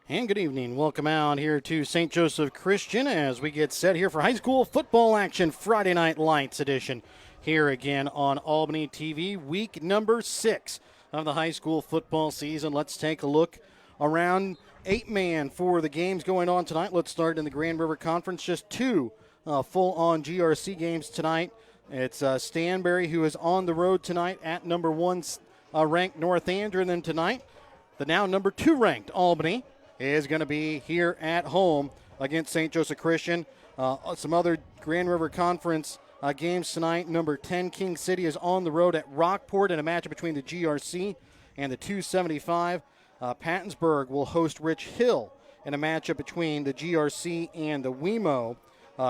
And good evening. Welcome out here to St. Joseph Christian as we get set here for high school football action, Friday Night Lights edition here again on Albany TV, week number 6 of the high school football season. Let's take a look around 8-man for the games going on tonight. Let's start in the Grand River Conference. Just two full-on GRC games tonight. It's Stanberry, who is on the road tonight at number 1 ranked North Andrew. And then tonight, the now number 2 ranked Albany is going to be here at home against St. Joseph Christian. Some other Grand River Conference games tonight. Number 10, King City, is on the road at Rockport in a matchup between the GRC and the 275. Pattonsburg will host Rich Hill in a matchup between the GRC and the WeMo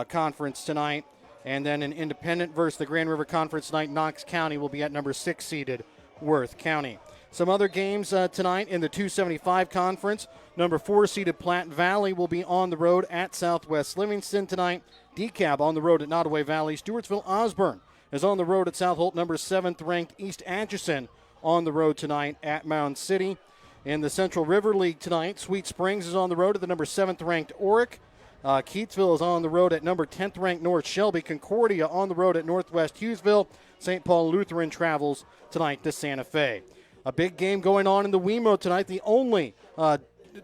Conference tonight. And then an independent versus the Grand River Conference tonight. Knox County will be at number 6 seeded Worth County. Some other games tonight in the 275 conference. Number 4 seeded Platte Valley will be on the road at Southwest Livingston tonight. DeKalb on the road at Nottoway Valley. Stewartsville Osborne is on the road at South Holt. Number 7th ranked East Atchison on the road tonight at Mound City. In the Central River League tonight, Sweet Springs is on the road at the number 7th ranked Oric. Keatsville is on the road at number 10th ranked North Shelby. Concordia on the road at Northwest Hughesville. St. Paul Lutheran travels tonight to Santa Fe. A big game going on in the WeMo tonight, the only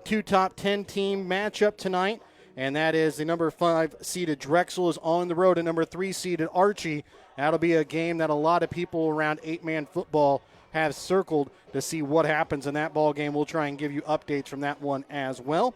2 top 10 team matchup tonight, and that is the number 5 seeded Drexel is on the road at number 3 seeded Archie. That'll be a game that a lot of people around 8-man football have circled to see what happens in that ball game. We'll try and give you updates from that one as well.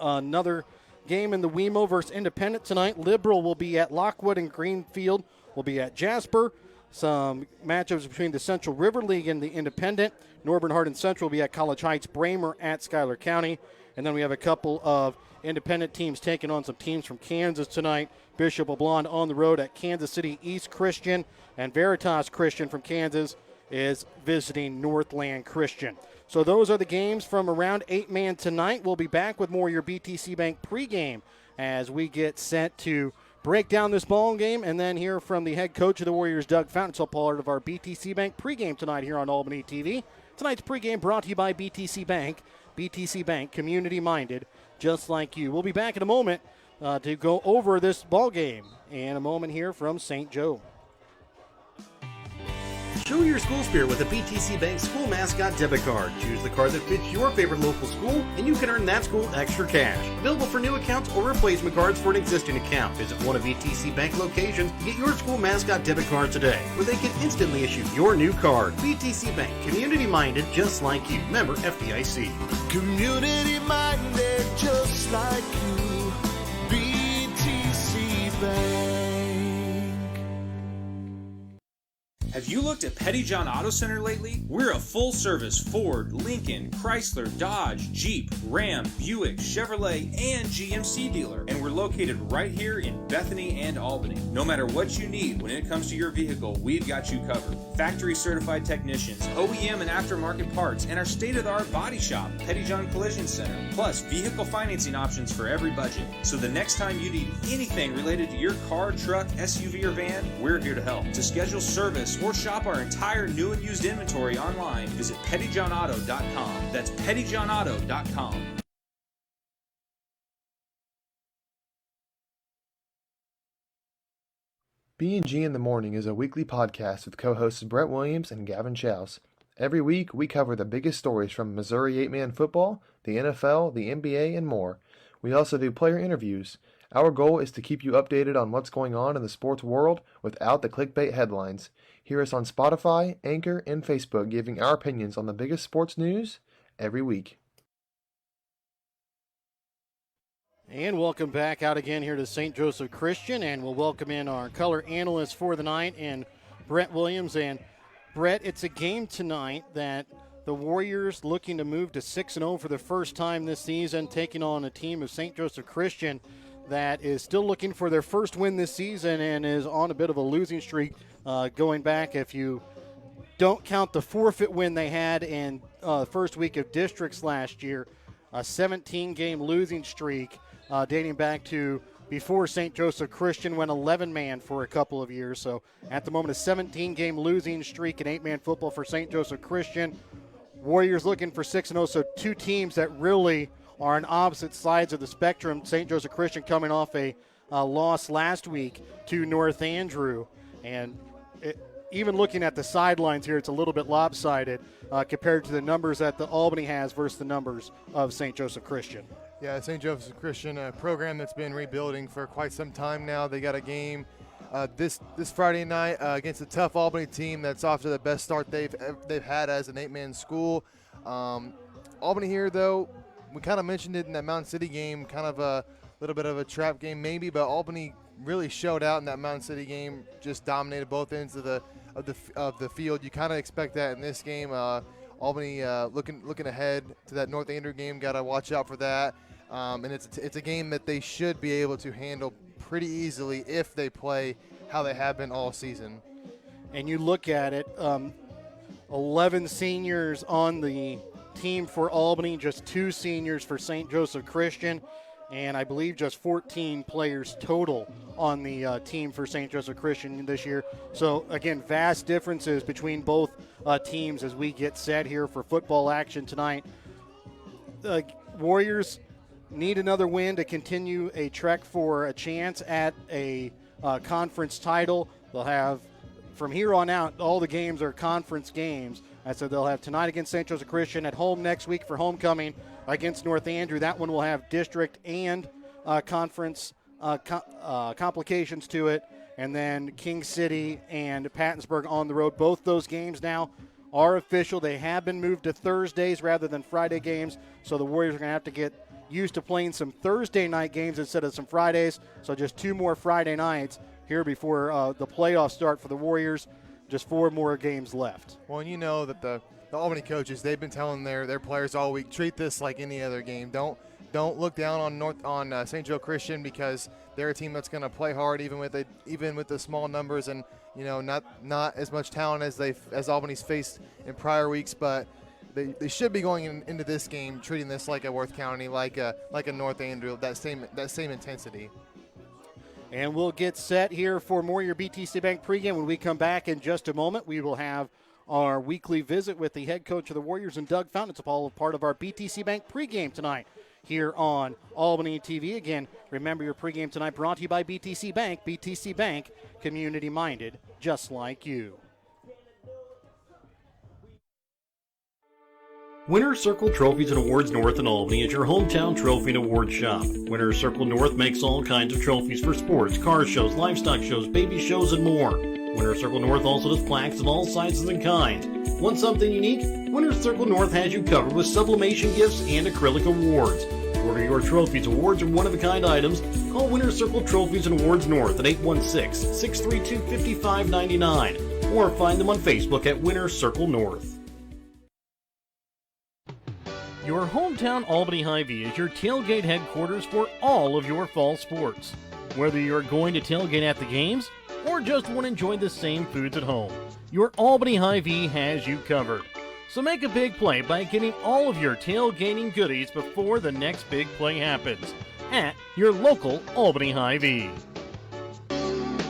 Another game in the WeMo versus Independent tonight. Liberal will be at Lockwood and Greenfield will be at Jasper. Some matchups between the Central River League and the Independent. Northern Hardin Central will be at College Heights. Bramer at Schuyler County. And then we have a couple of independent teams taking on some teams from Kansas tonight. Bishop LeBlond on the road at Kansas City East Christian. And Veritas Christian from Kansas is visiting Northland Christian. So those are the games from around 8-man tonight. We'll be back with more of your BTC Bank pregame as we get set to break down this ball game and then hear from the head coach of the Warriors, Doug Fountain. It's all part of our BTC Bank pregame tonight here on Albany TV. Tonight's pregame brought to you by BTC Bank. BTC Bank, community-minded, just like you. We'll be back in a moment to go over this ball game. And a moment here from St. Joe. Show your school spirit with a BTC Bank school mascot debit card. Choose the card that fits your favorite local school, and you can earn that school extra cash. Available for new accounts or replacement cards for an existing account. Visit one of BTC Bank locations to get your school mascot debit card today, where they can instantly issue your new card. BTC Bank, community-minded, just like you. Member FDIC. Community-minded, just like you. BTC Bank. Have you looked at Petty John Auto Center lately? We're a full-service Ford, Lincoln, Chrysler, Dodge, Jeep, Ram, Buick, Chevrolet, and GMC dealer. And we're located right here in Bethany and Albany. No matter what you need when it comes to your vehicle, we've got you covered. Factory-certified technicians, OEM and aftermarket parts, and our state-of-the-art body shop, Petty John Collision Center. Plus, vehicle financing options for every budget. So the next time you need anything related to your car, truck, SUV, or van, we're here to help. To schedule service or shop our entire new and used inventory online, visit pettyjohnauto.com. That's pettyjohnauto.com. B&G in the Morning is a weekly podcast with co-hosts Brett Williams and Gavin Chows. Every week, we cover the biggest stories from Missouri 8-man football, the NFL, the NBA, and more. We also do player interviews. Our goal is to keep you updated on what's going on in the sports world without the clickbait headlines. Hear us on Spotify, Anchor, and Facebook giving our opinions on the biggest sports news every week. And welcome back out again here to St. Joseph Christian, and we'll welcome in our color analyst for the night, and Brett Williams. And Brett, it's a game tonight that the Warriors looking to move to 6-0 for the first time this season, taking on a team of St. Joseph Christian that is still looking for their first win this season and is on a bit of a losing streak going back. If you don't count the forfeit win they had in the first week of districts last year, a 17-game losing streak dating back to before St. Joseph Christian went 11-man for a couple of years. So at the moment, a 17-game losing streak in 8-man football for St. Joseph Christian. Warriors looking for 6-0, so two teams that really are on opposite sides of the spectrum. St. Joseph Christian coming off a loss last week to North Andrew, and even looking at the sidelines here, it's a little bit lopsided compared to the numbers that the Albany has versus the numbers of St. Joseph Christian. Yeah, St. Joseph Christian, a program that's been rebuilding for quite some time now. They got a game this Friday night against a tough Albany team that's off to the best start they've had as an 8-man school. Albany here, though, we kind of mentioned it in that Mountain City game, kind of a little bit of a trap game maybe, but Albany really showed out in that Mountain City game, just dominated both ends of the field. You kind of expect that in this game. Albany looking ahead to that North Andrew game, got to watch out for that. And it's a game that they should be able to handle pretty easily if they play how they have been all season. And you look at it, 11 seniors on the team for Albany, just 2 seniors for St. Joseph Christian, and I believe just 14 players total on the team for St. Joseph Christian this year. So, again, vast differences between both teams as we get set here for football action tonight. The Warriors need another win to continue a trek for a chance at a conference title. They'll have, from here on out, all the games are conference games. And so they'll have tonight against St. Joseph Christian, at home next week for homecoming against North Andrew. That one will have district and conference complications to it. And then King City and Pattonsburg on the road. Both those games now are official. They have been moved to Thursdays rather than Friday games. So the Warriors are going to have to get used to playing some Thursday night games instead of some Fridays. So just 2 more Friday nights here before the playoffs start for the Warriors. Just 4 more games left. Well, and you know that the Albany coaches, they've been telling their players all week, treat this like any other game. Don't look down on St. Joe Christian, because they're a team that's going to play hard even with the small numbers and not as much talent as Albany's faced in prior weeks, but they should be going into this game treating this like a Worth County, like a North Andrew, that same intensity. And we'll get set here for more of your BTC Bank pregame. When we come back in just a moment, we will have our weekly visit with the head coach of the Warriors and Doug Fountain. It's all part of our BTC Bank pregame tonight here on Albany TV. Again, remember your pregame tonight brought to you by BTC Bank. BTC Bank, community-minded, just like you. Winner's Circle Trophies and Awards North in Albany is your hometown trophy and award shop. Winner's Circle North makes all kinds of trophies for sports, car shows, livestock shows, baby shows, and more. Winner's Circle North also does plaques of all sizes and kinds. Want something unique? Winner's Circle North has you covered with sublimation gifts and acrylic awards. To order your trophies, awards, or one-of-a-kind items, call Winner's Circle Trophies and Awards North at 816-632-5599 or find them on Facebook at Winner's Circle North. Your hometown Albany Hy-Vee is your tailgate headquarters for all of your fall sports. Whether you're going to tailgate at the games or just want to enjoy the same foods at home, your Albany Hy-Vee has you covered. So make a big play by getting all of your tailgating goodies before the next big play happens at your local Albany Hy-Vee.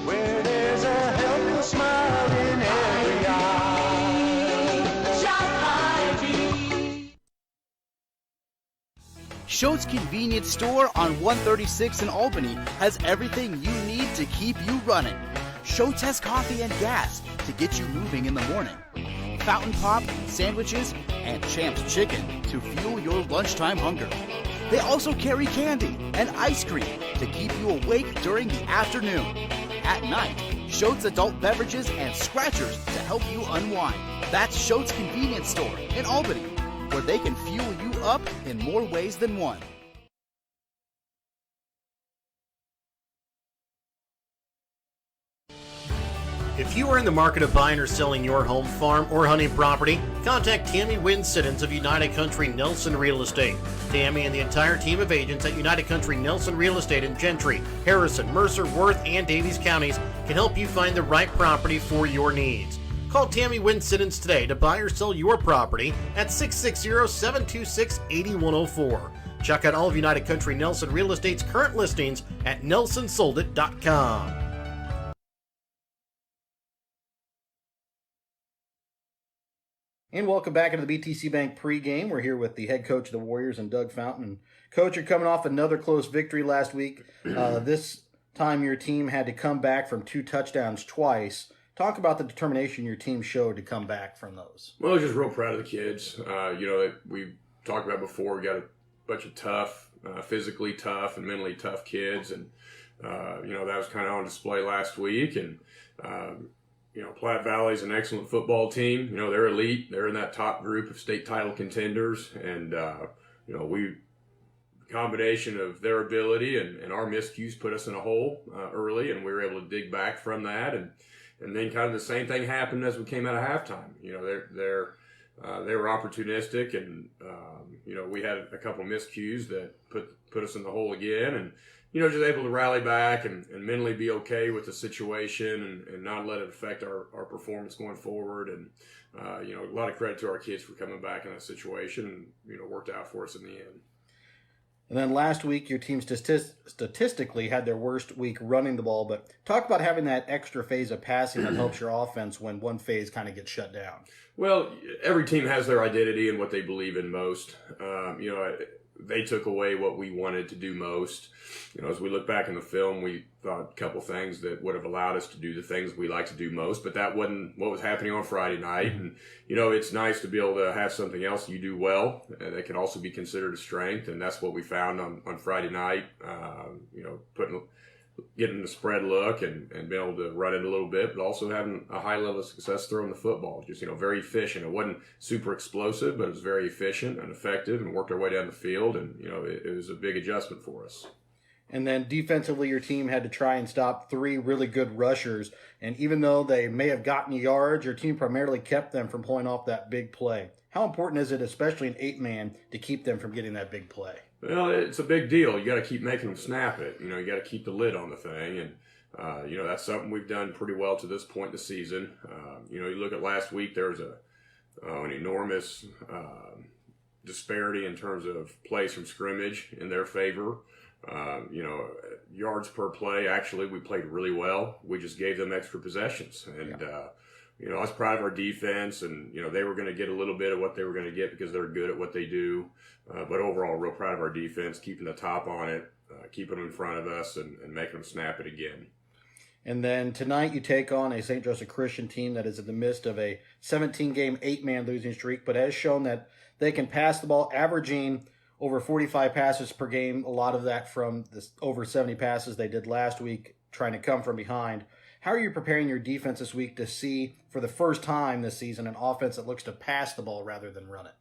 Where there's a helpless smile in every eye. Shop Hy-Vee. Schultz Convenience Store on 136 in Albany has everything you need to keep you running. Schultz has coffee and gas to get you moving in the morning. Fountain Pop, sandwiches, and Champ's Chicken to fuel your lunchtime hunger. They also carry candy and ice cream to keep you awake during the afternoon. At night, Schultz adult beverages and scratchers to help you unwind. That's Schultz Convenience Store in Albany, where they can fuel you up in more ways than one. If you are in the market of buying or selling your home, farm, or hunting property, contact Tammy Wynn Siddons of United Country Nelson Real Estate. Tammy and the entire team of agents at United Country Nelson Real Estate in Gentry, Harrison, Mercer, Worth, and Davies counties can help you find the right property for your needs. Call Tammy Wynn Siddons today to buy or sell your property at 660-726-8104. Check out all of United Country Nelson Real Estate's current listings at nelsonsoldit.com. And welcome back into the BTC Bank pregame. We're here with the head coach of the Warriors and Doug Fountain. And Coach, you're coming off another close victory last week. This time your team had to come back from 2 touchdowns twice. Talk about the determination your team showed to come back from those. Well, I was just real proud of the kids. We talked about before, we got a bunch of tough, physically tough and mentally tough kids. And, that was kind of on display last week. And, Platte Valley's an excellent football team. They're elite. They're in that top group of state title contenders. And, combination of their ability and our miscues put us in a hole early, and we were able to dig back from that. And then kind of the same thing happened as we came out of halftime. They were opportunistic, and, we had a couple miscues that put us in the hole again. And, just able to rally back and mentally be okay with the situation and not let it affect our performance going forward. And, a lot of credit to our kids for coming back in that situation and, worked out for us in the end. And then last week, your team statistically had their worst week running the ball. But talk about having that extra phase of passing that helps your offense when one phase kind of gets shut down. Well, every team has their identity and what they believe in most. They took away what we wanted to do most. As we look back in the film, we thought a couple things that would have allowed us to do the things we like to do most, but that wasn't what was happening on Friday night. And, it's nice to be able to have something else you do well that can also be considered a strength, and that's what we found on Friday night, getting the spread look and being able to run it a little bit, but also having a high level of success throwing the football. Just, very efficient. It wasn't super explosive, but it was very efficient and effective and worked our way down the field. And, it was a big adjustment for us. And then defensively, your team had to try and stop 3 really good rushers. And even though they may have gotten yards, your team primarily kept them from pulling off that big play. How important is it, especially in 8-man, to keep them from getting that big play? Well, it's a big deal. You got to keep making them snap it. You got to keep the lid on the thing. And, that's something we've done pretty well to this point in the season. You look at last week, there was an enormous disparity in terms of plays from scrimmage in their favor. Yards per play, actually, we played really well. We just gave them extra possessions. And, I was proud of our defense, and, they were going to get a little bit of what they were going to get because they're good at what they do. But overall, real proud of our defense, keeping the top on it, keeping them in front of us, and making them snap it again. And then tonight you take on a St. Joseph Christian team that is in the midst of a 17-game, 8-man losing streak, but has shown that they can pass the ball, averaging over 45 passes per game, a lot of that from the over 70 passes they did last week, trying to come from behind. How are you preparing your defense this week to see, for the first time this season, an offense that looks to pass the ball rather than run it?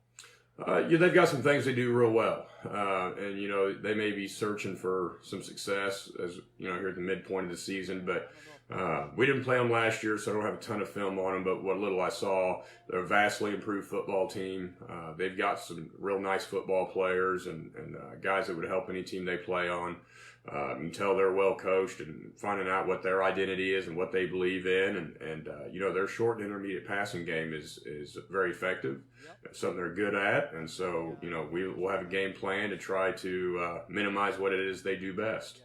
They've got some things they do real well. And, they may be searching for some success as, here at the midpoint of the season. But we didn't play them last year, so I don't have a ton of film on them. But what little I saw, they're a vastly improved football team. They've got some real nice football players and guys that would help any team they play on. You can tell they're well coached and finding out what their identity is and what they believe in. And their short and intermediate passing game is very effective. It's something they're good at. And so, we'll have a game plan to try to minimize what it is they do best.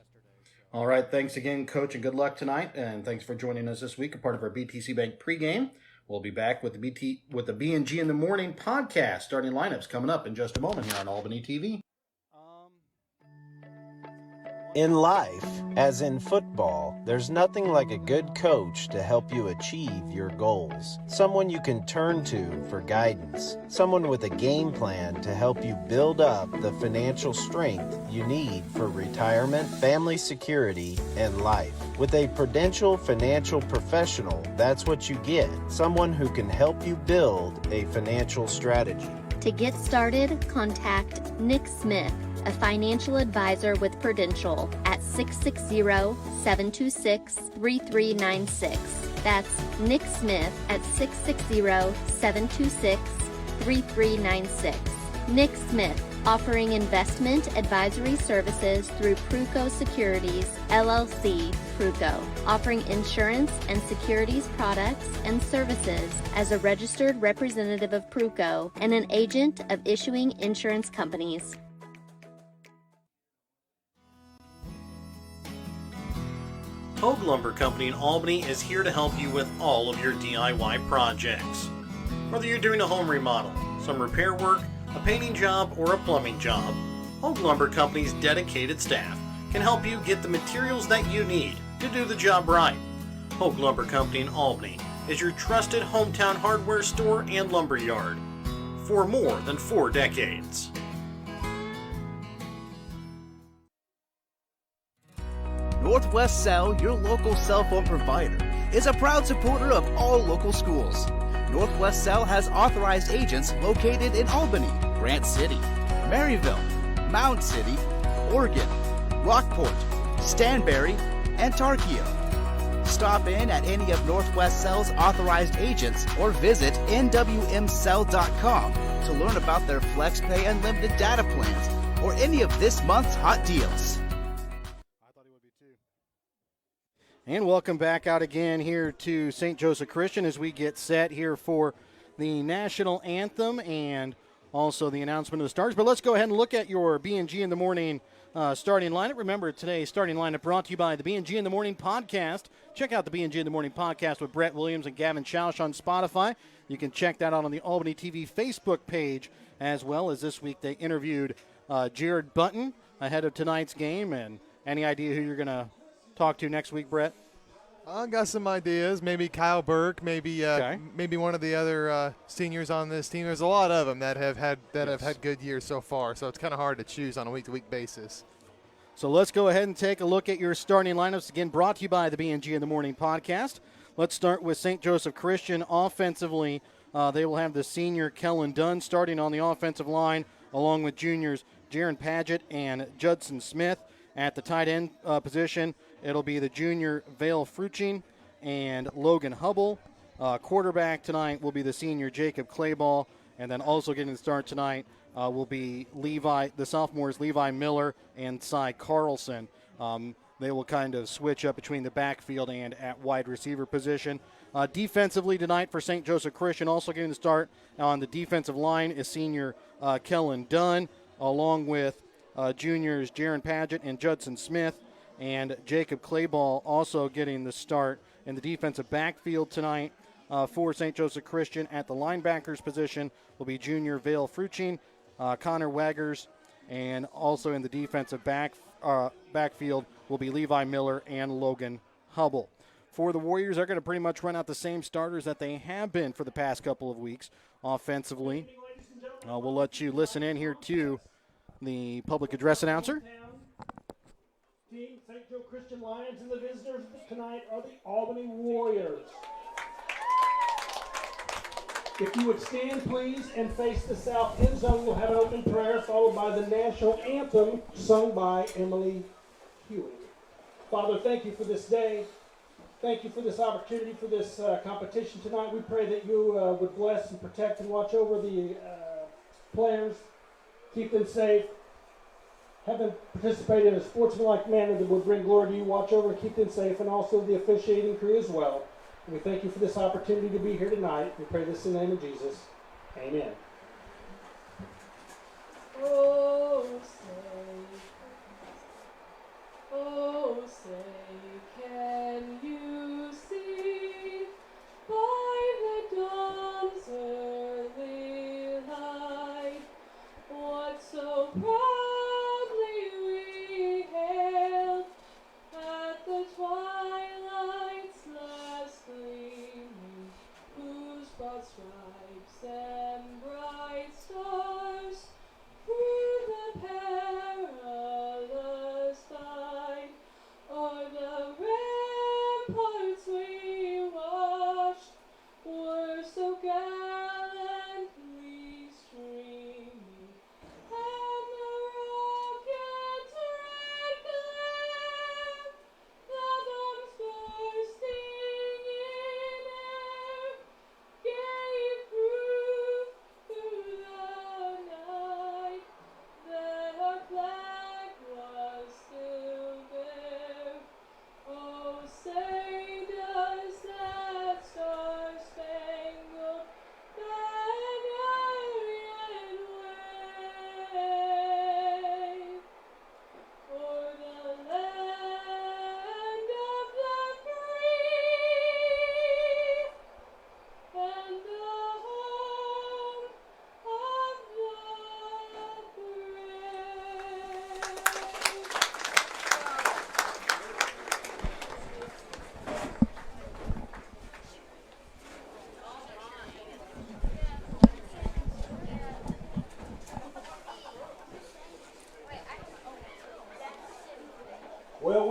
All right. Thanks again, Coach, and good luck tonight. And thanks for joining us this week, a part of our BTC Bank pregame. We'll be back with the B&G in the Morning podcast. Starting lineups coming up in just a moment here on Albany TV. In life, as in football, there's nothing like a good coach to help you achieve your goals. Someone you can turn to for guidance. Someone with a game plan to help you build up the financial strength you need for retirement, family security, and life. With a Prudential financial professional, that's what you get. Someone who can help you build a financial strategy. To get started, contact Nick Smith, a financial advisor with Prudential, at 660-726-3396. That's Nick Smith at 660-726-3396. Nick Smith, offering investment advisory services through Pruco Securities, LLC, Pruco, offering insurance and securities products and services as a registered representative of Pruco and an agent of issuing insurance companies. Hogue Lumber Company in Albany is here to help you with all of your DIY projects. Whether you're doing a home remodel, some repair work, a painting job, or a plumbing job, Hogue Lumber Company's dedicated staff can help you get the materials that you need to do the job right. Hogue Lumber Company in Albany is your trusted hometown hardware store and lumber yard for more than 4 decades. Northwest Cell, your local cell phone provider, is a proud supporter of all local schools. Northwest Cell has authorized agents located in Albany, Grant City, Maryville, Mound City, Oregon, Rockport, Stanberry, and Tarkio. Stop in at any of Northwest Cell's authorized agents or visit nwmcell.com to learn about their FlexPay unlimited data plans or any of this month's hot deals. And welcome back out again here to St. Joseph Christian as we get set here for the national anthem and also the announcement of the stars. But let's go ahead and look at your B&G in the Morning starting lineup. Remember, today's starting lineup brought to you by the B&G in the Morning podcast. Check out the B&G in the Morning podcast with Brett Williams and Gavin Chauch on Spotify. You can check that out on the Albany TV Facebook page, as well as this week they interviewed Jared Button ahead of tonight's game. And any idea who you're going to talk to next week, Brett? I got some ideas. Maybe Kyle Burke. Maybe maybe one of the other seniors on this team. There's a lot of them that have had good years so far. So it's kind of hard to choose on a week-to-week basis. So let's go ahead and take a look at your starting lineups. Again, brought to you by the B&G in the Morning podcast. Let's start with St. Joseph Christian. Offensively, they will have the senior Kellen Dunn starting on the offensive line, along with juniors Jaron Paget and Judson Smith. At the tight end position, it'll be the junior Vale Fruching and Logan Hubble. Quarterback tonight will be the senior Jacob Clayball. And then also getting the start tonight will be the sophomores Levi Miller and Cy Carlson. They will kind of switch up between the backfield and at wide receiver position. Defensively tonight for St. Joseph Christian, also getting the start on the defensive line is senior Kellen Dunn, along with juniors Jaron Paget and Judson Smith, and Jacob Clayball also getting the start in the defensive backfield tonight for St. Joseph Christian. At the linebackers position will be junior Vale Fruching, Connor Waggers, and also in the defensive backfield will be Levi Miller and Logan Hubble. For the Warriors, they're going to pretty much run out the same starters that they have been for the past couple of weeks offensively. We'll let you listen in here to the public address announcer. Team St. Joe Christian Lions, and the visitors tonight are the Albany Warriors. If you would stand, please, and face the south end zone, we'll have an open prayer followed by the national anthem sung by Emily Hewitt. Father, thank you for this day. Thank you for this opportunity for this competition tonight. We pray that you would bless and protect and watch over the players, keep them safe, have them participate in a sportsmanlike manner that would bring glory to you, watch over and keep them safe, and also the officiating crew as well. And we thank you for this opportunity to be here tonight. We pray this in the name of Jesus. Amen. Oh, say, can you see by the dawn's early light what so proudly we hailed at the twilight's last gleaming, whose broad stripes and bright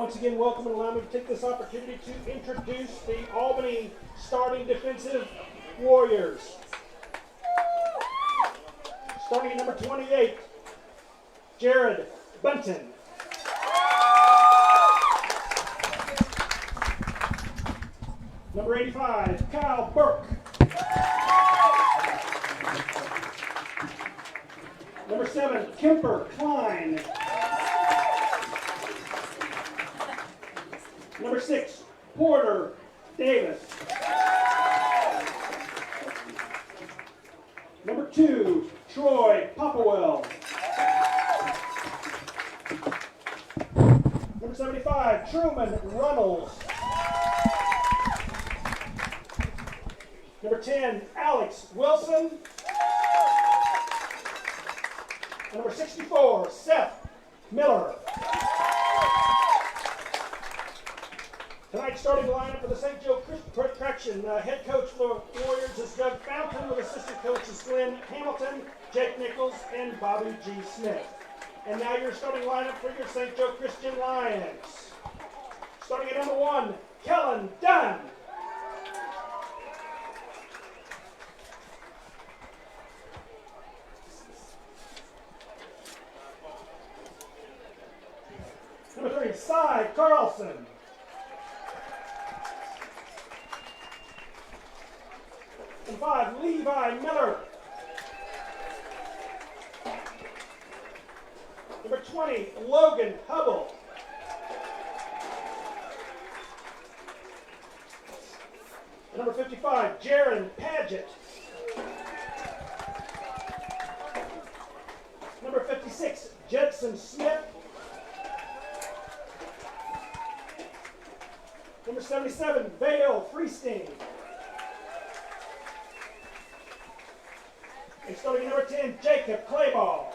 once again welcome and allow me to take this opportunity to introduce the Albany starting defensive Warriors. Starting at number 28, Jared Bunton. Number 85, Kyle Burke. Number 7, Kemper Klein. Number 6, Porter Davis. Number 2, Troy Popplewell. Number 75, Truman Runnels. Number 10, Alex Wilson. Number 64, Seth Miller. Tonight's starting lineup for the St. Joe Correction. Head coach for the Warriors is Doug Fountain, with assistant coaches Glenn Hamilton, Jake Nichols, and Bobby G. Smith. And now your starting lineup for your St. Joe Christian Lions. Starting at number 1, Kellen Dunn. Number 3, Cy Carlson. And 5, Levi Miller. Number 20, Logan Hubble. And number 55, Jaron Paget. Number 56, Judson Smith. Number 77, Vale Freestein. And starting at number 10, Jacob Clayball.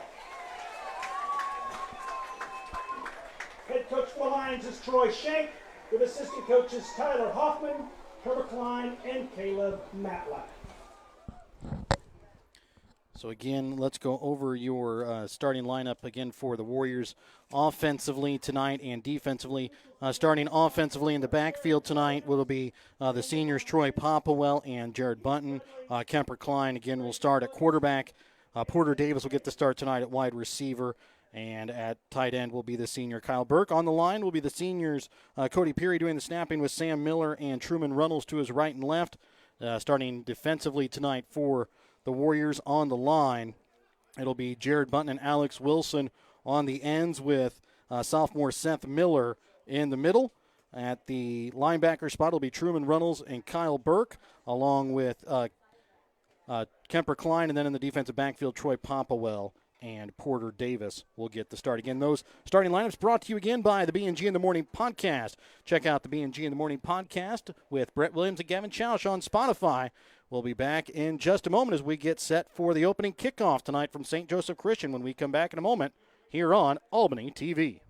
Head coach for the Lions is Troy Shank, with assistant coaches Tyler Hoffman, Herbert Klein, and Caleb Matlack. So again, let's go over your starting lineup again for the Warriors offensively tonight and defensively. Starting offensively in the backfield tonight will be the seniors Troy Popplewell and Jared Bunton. Kemper Klein again will start at quarterback. Porter Davis will get the start tonight at wide receiver. And at tight end will be the senior Kyle Burke. On the line will be the seniors Cody Peary doing the snapping with Sam Miller and Truman Runnels to his right and left. Starting defensively tonight for the Warriors on the line, it'll be Jared Bunton and Alex Wilson on the ends, with sophomore Seth Miller in the middle. At the linebacker spot, it'll be Truman Runnels and Kyle Burke, along with Kemper Klein. And then in the defensive backfield, Troy Popplewell and Porter Davis will get the start. Again, those starting lineups brought to you again by the B&G in the Morning podcast. Check out the B&G in the Morning podcast with Brett Williams and Gavin Chauch on Spotify. We'll be back in just a moment as we get set for the opening kickoff tonight from St. Joseph Christian when we come back in a moment here on Albany TV.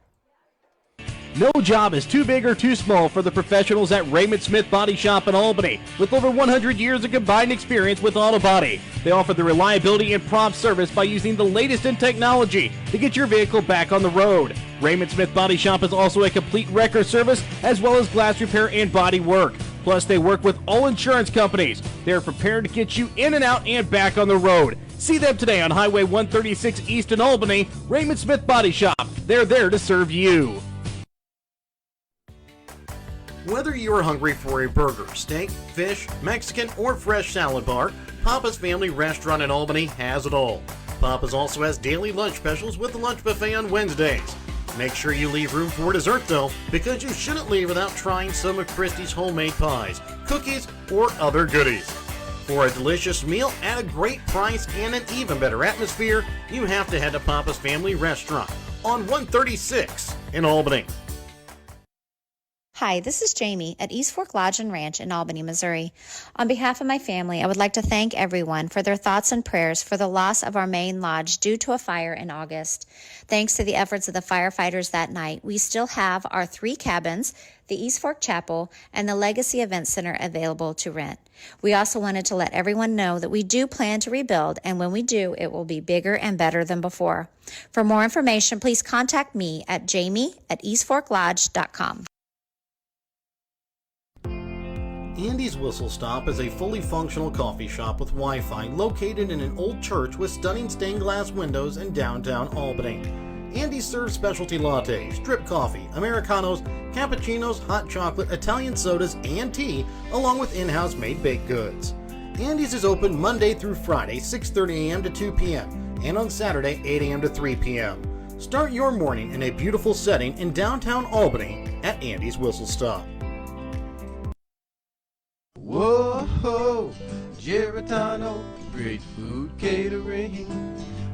No job is too big or too small for the professionals at Raymond Smith Body Shop in Albany. With over 100 years of combined experience with auto body, they offer the reliability and prompt service by using the latest in technology to get your vehicle back on the road. Raymond Smith Body Shop is also a complete wrecker service as well as glass repair and body work. Plus, they work with all insurance companies. They're prepared to get you in and out and back on the road. See them today on Highway 136 East in Albany. Raymond Smith Body Shop. They're there to serve you. Whether you're hungry for a burger, steak, fish, Mexican, or fresh salad bar, Papa's Family Restaurant in Albany has it all. Papa's also has daily lunch specials with the lunch buffet on Wednesdays. Make sure you leave room for dessert though, because you shouldn't leave without trying some of Christy's homemade pies, cookies, or other goodies. For a delicious meal at a great price and an even better atmosphere, you have to head to Papa's Family Restaurant on 136 in Albany. Hi, this is Jamie at East Fork Lodge and Ranch in Albany, Missouri. On behalf of my family, I would like to thank everyone for their thoughts and prayers for the loss of our main lodge due to a fire in August. Thanks to the efforts of the firefighters that night, we still have our 3 cabins, the East Fork Chapel, and the Legacy Event Center available to rent. We also wanted to let everyone know that we do plan to rebuild, and when we do, it will be bigger and better than before. For more information, please contact me at jamie@eastforklodge.com. Andy's Whistle Stop is a fully functional coffee shop with Wi-Fi located in an old church with stunning stained glass windows in downtown Albany. Andy serves specialty lattes, drip coffee, Americanos, cappuccinos, hot chocolate, Italian sodas, and tea, along with in-house made baked goods. Andy's is open Monday through Friday, 6:30 a.m. to 2 p.m., and on Saturday, 8 a.m. to 3 p.m. Start your morning in a beautiful setting in downtown Albany at Andy's Whistle Stop. Whoa, Geritano, great food catering,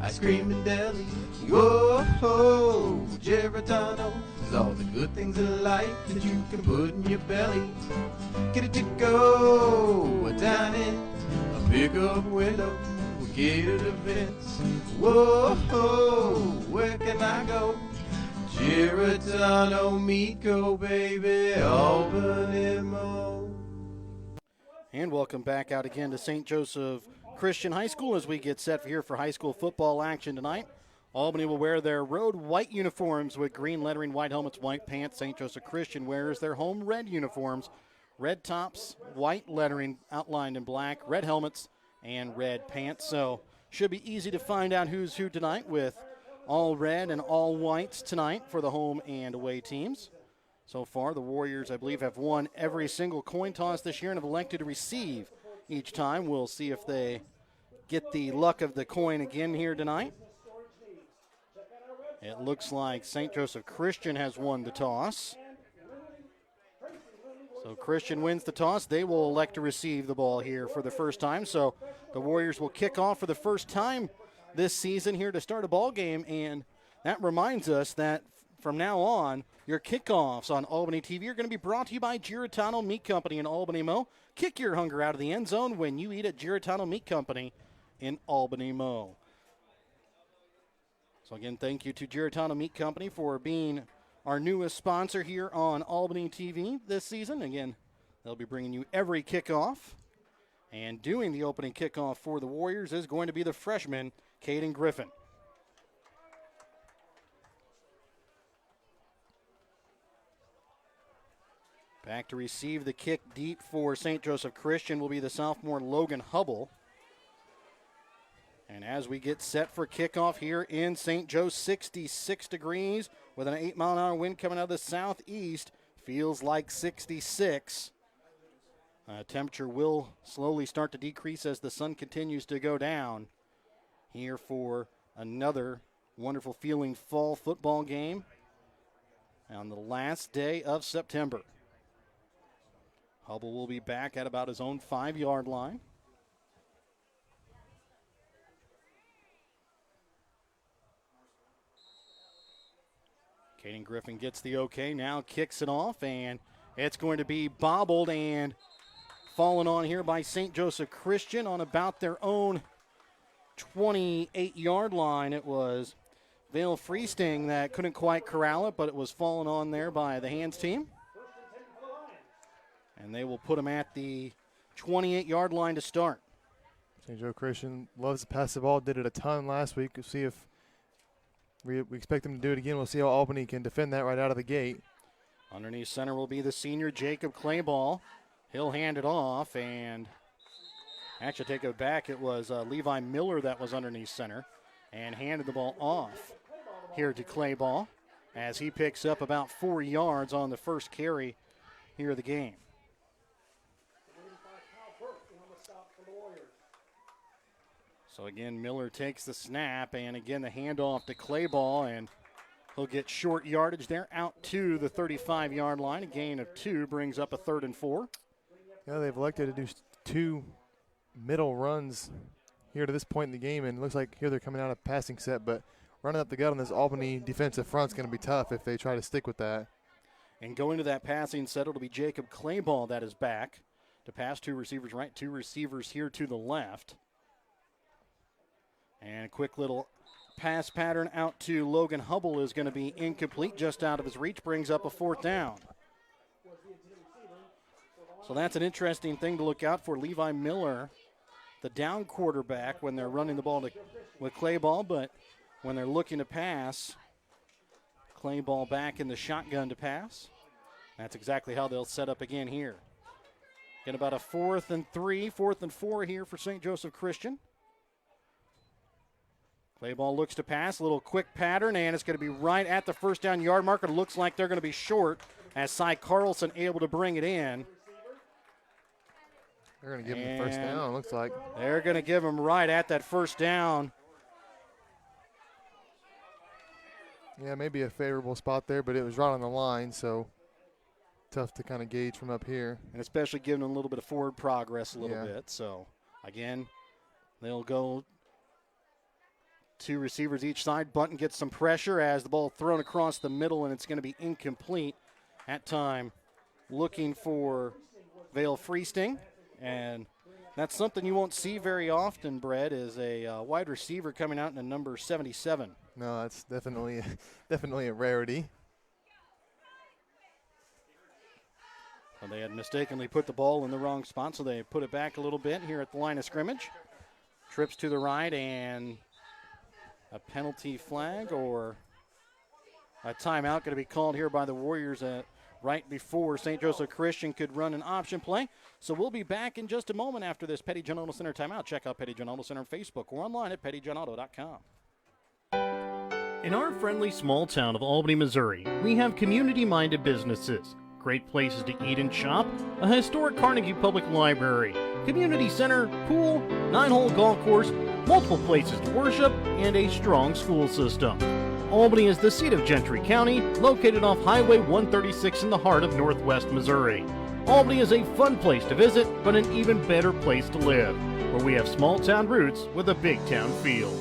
ice cream and deli. Whoa, Geritano is all the good things in life that you can put in your belly. Get it to go, a dine-in, a pickup window, catered events. Whoa, where can I go? Geritano Meat Co, baby, Albany Mo. And welcome back out again to St. Joseph Christian High School as we get set here for high school football action tonight. Albany will wear their road white uniforms with green lettering, white helmets, white pants. St. Joseph Christian wears their home red uniforms, red tops, white lettering outlined in black, red helmets, and red pants. So should be easy to find out who's who tonight with all red and all whites tonight for the home and away teams. So far, the Warriors, I believe, have won every single coin toss this year and have elected to receive each time. We'll see if they get the luck of the coin again here tonight. It looks like St. Joseph Christian has won the toss. So Christian wins the toss. They will elect to receive the ball here for the first time. So the Warriors will kick off for the first time this season here to start a ball game. And that reminds us that from now on, your kickoffs on Albany TV are going to be brought to you by Geritano Meat Company in Albany Mo. Kick your hunger out of the end zone when you eat at Geritano Meat Company in Albany Mo. So again, thank you to Geritano Meat Company for being our newest sponsor here on Albany TV this season. Again, they'll be bringing you every kickoff. And doing the opening kickoff for the Warriors is going to be the freshman, Caden Griffin. Back to receive the kick deep for St. Joseph Christian will be the sophomore Logan Hubble. And as we get set for kickoff here in St. Joe, 66 degrees with an 8-mile-an-hour wind coming out of the southeast. Feels like 66. Temperature will slowly start to decrease as the sun continues to go down here for another wonderful feeling fall football game on the last day of September. Hubble will be back at about his own 5-yard line. Caden Griffin gets the okay, now kicks it off, and it's going to be bobbled and fallen on here by St. Joseph Christian on about their own 28-yard line. It was Vale Freesting that couldn't quite corral it, but it was fallen on there by the hands team. And they will put him at the 28-yard line to start. St. Joe Christian loves to pass the ball, did it a ton last week. We'll see if we expect them to do it again. We'll see how Albany can defend that right out of the gate. Underneath center will be the senior Jacob Clayball. He'll hand it off, and actually take it back. It was Levi Miller that was underneath center and handed the ball off here to Clayball as he picks up about 4 yards on the first carry here of the game. So again, Miller takes the snap, and again the handoff to Clayball, and he'll get short yardage there out to the 35-yard line. A gain of 2 brings up a 3rd and 4. Yeah, they've elected to do 2 middle runs here to this point in the game, and it looks like here they're coming out of passing set, but running up the gut on this Albany defensive front is going to be tough if they try to stick with that. And going to that passing set, it'll be Jacob Clayball that is back to pass 2 receivers right, 2 receivers here to the left. And a quick little pass pattern out to Logan Hubble is going to be incomplete, just out of his reach, brings up a 4th down. So that's an interesting thing to look out for. Levi Miller, the down quarterback, when they're running the ball with Clayball, but when they're looking to pass, Clayball back in the shotgun to pass. That's exactly how they'll set up again here. Get about a 4th and 3, 4th and 4 here for St. Joseph Christian. Clayball looks to pass, a little quick pattern, and it's going to be right at the first down yard marker. It looks like they're going to be short as Cy Carlson able to bring it in. They're going to give him the first down, looks like. They're going to give him right at that first down. Yeah, maybe a favorable spot there, but it was right on the line, so tough to kind of gauge from up here. And especially giving them a little bit of forward progress a little bit. So, again, they'll go 2 receivers each side. Bunton gets some pressure as the ball thrown across the middle, and it's going to be incomplete at time. Looking for Vale Freesting, and that's something you won't see very often, Brett, is a wide receiver coming out in a number 77. No, that's definitely a rarity. Well, they had mistakenly put the ball in the wrong spot, so they put it back a little bit here at the line of scrimmage. Trips to the right, and a penalty flag or a timeout going to be called here by the Warriors right before St. Joseph Christian could run an option play. So we'll be back in just a moment after this Petty John Auto Center timeout. Check out Petty John Auto Center on Facebook or online at pettyjohnauto.com. In our friendly small town of Albany, Missouri, we have community-minded businesses, great places to eat and shop, a historic Carnegie Public Library, community center, pool, 9-hole golf course, multiple places to worship, and a strong school system. Albany is the seat of Gentry County, located off Highway 136 in the heart of northwest Missouri. Albany is a fun place to visit, but an even better place to live, where we have small town roots with a big town feel.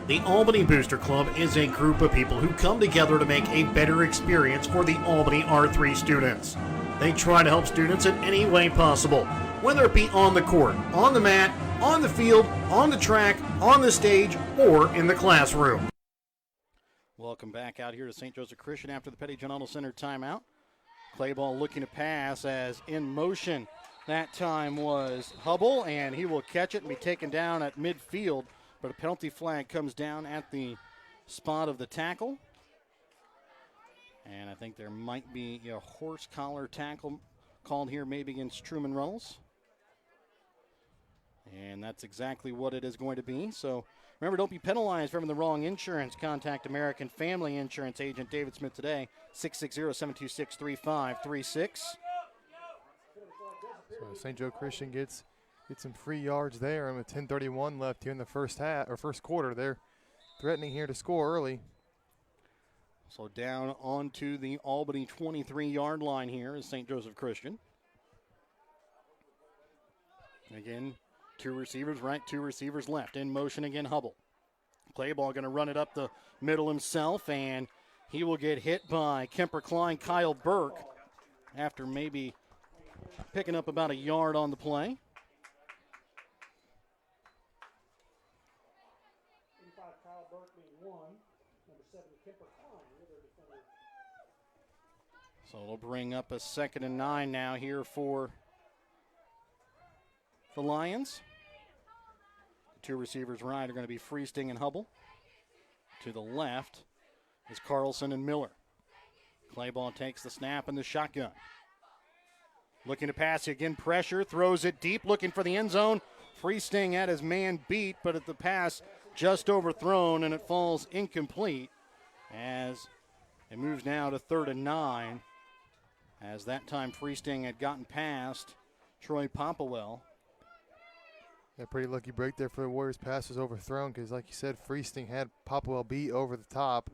The Albany Booster Club is a group of people who come together to make a better experience for the Albany R3 students. They try to help students in any way possible, whether it be on the court, on the mat, on the field, on the track, on the stage, or in the classroom. Welcome back out here to St. Joseph Christian after the Petty John Auto Center timeout. Clayball looking to pass as in motion. That time was Hubble, and he will catch it and be taken down at midfield. But a penalty flag comes down at the spot of the tackle. And I think there might be a horse collar tackle called here maybe against Truman Runnels. And that's exactly what it is going to be. So remember, don't be penalized for having the wrong insurance. Contact American Family Insurance agent David Smith today, 660-726-3536. So St. Joe Christian gets some free yards there, and with 10:31 left here in the first quarter, they're threatening here to score early. So down onto the Albany 23-yard line here is St. Joseph Christian. Again, 2 receivers right, 2 receivers left. In motion again, Hubble. Clayball going to run it up the middle himself, and he will get hit by Kemper Klein, Kyle Burke, after maybe picking up about a yard on the play. So it'll bring up a 2nd and 9 now here for the Lions. The 2 receivers right are going to be Freesting and Hubble. To the left is Carlson and Miller. Clayball takes the snap and the shotgun. Looking to pass again, pressure, throws it deep, looking for the end zone. Freesting had his man beat, but at the pass just overthrown, and it falls incomplete as it moves now to 3rd and 9. As that time Freesting had gotten past Troy Popplewell. Yeah, pretty lucky break there for the Warriors. Pass was overthrown because, like you said, Freesting had Popplewell beat over the top.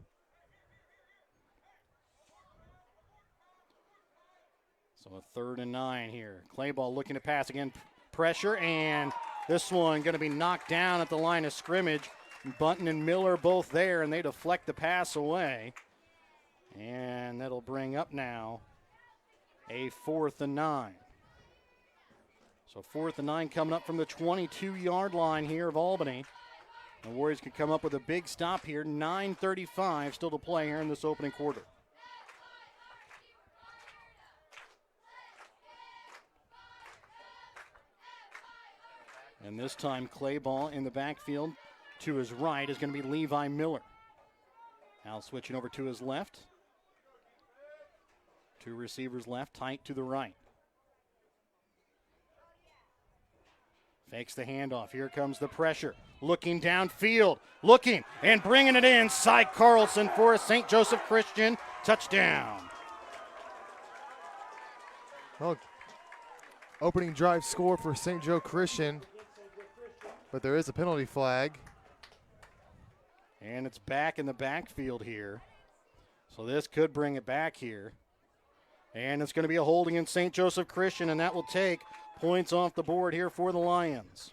So a 3rd and 9 here. Clayball looking to pass again. Pressure, and this one going to be knocked down at the line of scrimmage. Bunton and Miller both there, and they deflect the pass away. And that'll bring up now a 4th and 9. So 4th and 9 coming up from the 22-yard line here of Albany. The Warriors can come up with a big stop here. 9:35 still to play here in this opening quarter. And this time, Clay ball in the backfield to his right is going to be Levi Miller. Now switching over to his left. Two receivers left, tight to the right. Fakes the handoff. Here comes the pressure. Looking downfield. Looking and bringing it in. Cy Carlson for a St. Joseph Christian touchdown. Well, opening drive score for St. Joe Christian, but there is a penalty flag. And it's back in the backfield here. So this could bring it back here. And it's going to be a holding in St. Joseph Christian, and that will take points off the board here for the Lions.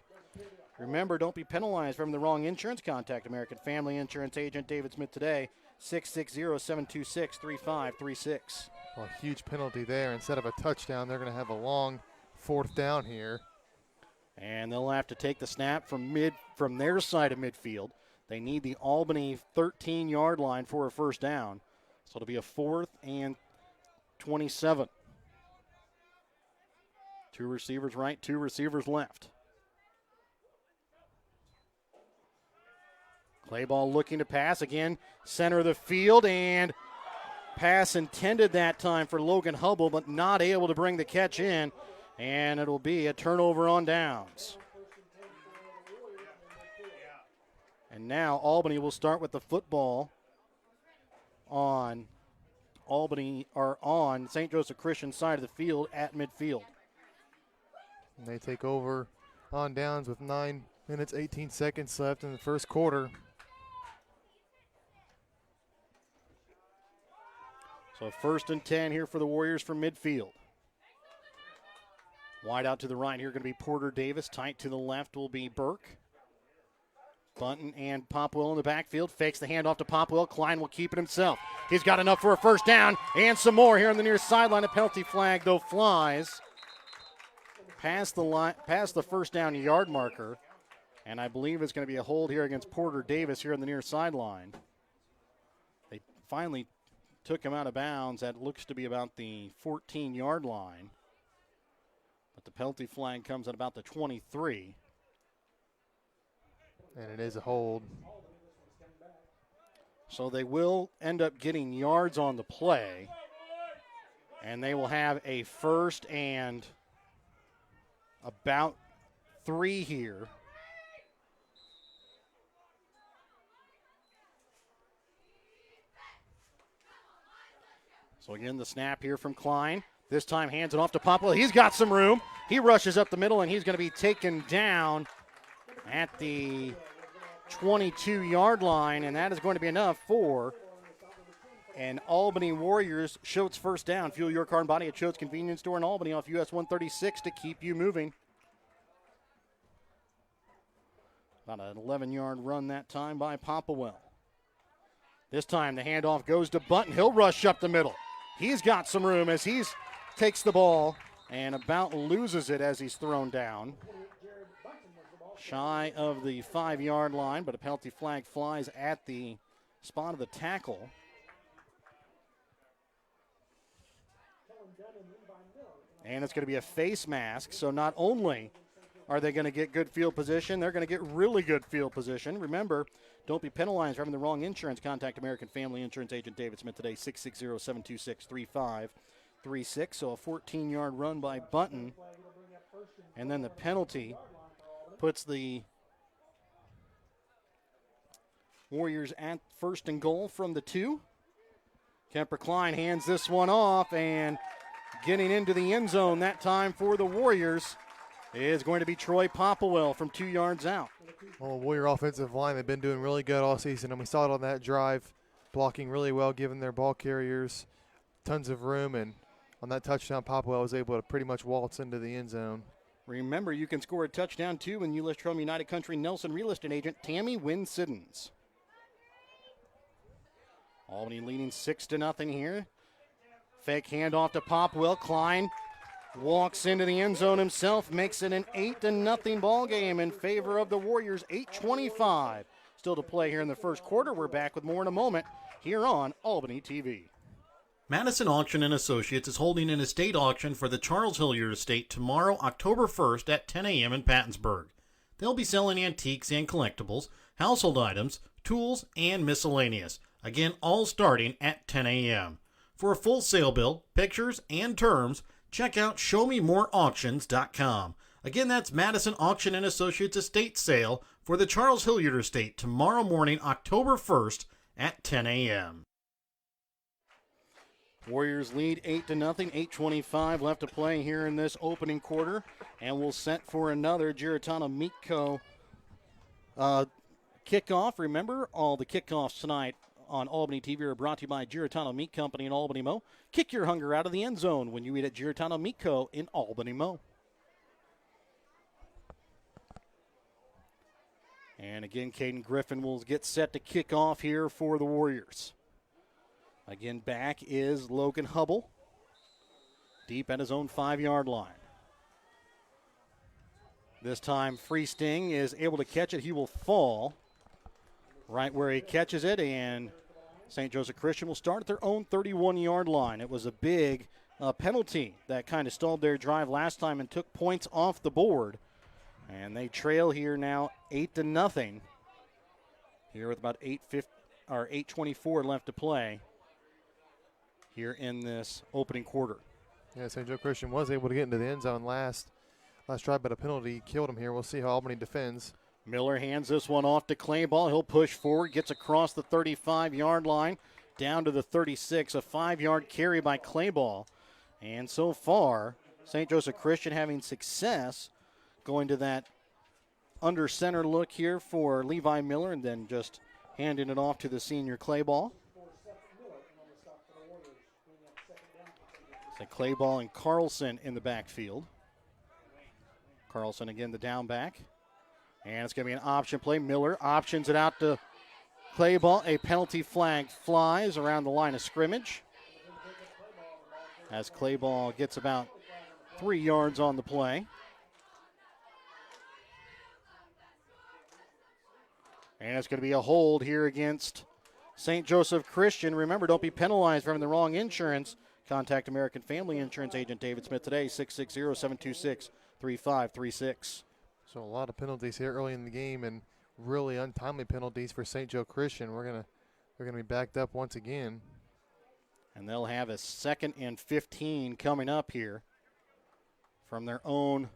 Remember, don't be penalized from the wrong insurance. Contact American Family Insurance Agent David Smith today, 660-726-3536. Well, a huge penalty there. Instead of a touchdown, they're going to have a long fourth down here. And they'll have to take the snap from their side of midfield. They need the Albany 13-yard line for a first down. So it'll be a 4th and 27. Two receivers right, two receivers left. Clay ball looking to pass again, center of the field, and pass intended that time for Logan Hubble, but not able to bring the catch in, and it'll be a turnover on downs. And now Albany will start with the football on St. Joseph Christian side of the field at midfield. And they take over on downs with 9 minutes, 18 seconds left in the first quarter. So 1st and 10 here for the Warriors from midfield. Wide out to the right here going to be Porter Davis. Tight to the left will be Burke. Bunton and Popwell in the backfield. Fakes the handoff to Popwell. Klein will keep it himself. He's got enough for a first down and some more here on the near sideline. A penalty flag, though, flies past the first down yard marker. And I believe it's going to be a hold here against Porter Davis here on the near sideline. They finally took him out of bounds. That looks to be about the 14-yard line. But the penalty flag comes at about the 23. And it is a hold. So they will end up getting yards on the play. And they will have a 1st and about 3 here. So again, the snap here from Klein. This time hands it off to Popwell. He's got some room. He rushes up the middle, and he's going to be taken down at the 22-yard line, and that is going to be enough for an Albany Warriors Schultz first down. Fuel your car and body at Schultz Convenience Store in Albany off US 136 to keep you moving. About an 11-yard run that time by Popwell. This time the handoff goes to Bunton. He'll rush up the middle. He's got some room as he takes the ball and about loses it as he's thrown down. Shy of the 5-yard line, but a penalty flag flies at the spot of the tackle. And it's going to be a face mask, so not only are they going to get good field position, they're going to get really good field position. Remember, don't be penalized for having the wrong insurance. Contact American Family Insurance Agent David Smith today, 660-726-3536. So a 14-yard run by Bunton. And then the penalty puts the Warriors at 1st and goal from the 2. Kemper Klein hands this one off, and getting into the end zone that time for the Warriors is going to be Troy Popwell from 2 yards out. Well, Warrior offensive line, they've been doing really good all season, and we saw it on that drive, blocking really well, giving their ball carriers tons of room, and on that touchdown, Popwell was able to pretty much waltz into the end zone. Remember, you can score a touchdown, too, when you list from United Country Nelson Real Estate Agent Tammy Wynn-Siddons. Albany leading 6-0 here. Fake handoff to Popwell. Klein walks into the end zone himself, makes it an 8-0 ball game in favor of the Warriors. 8:25 still to play here in the first quarter. We're back with more in a moment here on Albany TV. Madison Auction and Associates is holding an estate auction for the Charles Hillier estate tomorrow, October 1st at 10 a.m. in Pattonsburg. They'll be selling antiques and collectibles, household items, tools, and miscellaneous. Again, all starting at 10 a.m. For a full sale bill, pictures, and terms, check out ShowMeMoreAuctions.com. Again, that's Madison Auction and Associates estate sale for the Charles Hilliard Estate tomorrow morning, October 1st at 10 a.m. Warriors lead 8-0, 8:25 left to play here in this opening quarter, and we'll set for another Giratano-Meatco kickoff. Remember, all the kickoffs tonight on Albany TV are brought to you by Giratano Meat Company in Albany Mo. Kick your hunger out of the end zone when you eat at Giratano Meat Co. in Albany Mo. And again, Caden Griffin will get set to kick off here for the Warriors. Again, back is Logan Hubble, deep at his own 5-yard line. This time, Free Sting is able to catch it. He will fall right where he catches it, and St. Joseph Christian will start at their own 31-yard line. It was a big penalty that kind of stalled their drive last time and took points off the board. And they trail here now 8-0 here with about 8:24 left to play here in this opening quarter. Yeah, St. Joe Christian was able to get into the end zone last drive, but a penalty killed him here. We'll see how Albany defends. Miller hands this one off to Clayball. He'll push forward, gets across the 35-yard line, down to the 36. A 5-yard carry by Clayball. And so far, St. Joseph Christian having success going to that under center look here for Levi Miller and then just handing it off to the senior Clayball. So Clayball and Carlson in the backfield. Carlson again the down back. And it's going to be an option play. Miller options it out to Clayball. A penalty flag flies around the line of scrimmage as Clayball gets about 3 yards on the play. And it's going to be a hold here against St. Joseph Christian. Remember, don't be penalized for having the wrong insurance. Contact American Family Insurance agent David Smith today, 660-726-3536. So a lot of penalties here early in the game and really untimely penalties for St. Joe Christian. They're gonna be backed up once again. And they'll have a 2nd and 15 coming up here from their own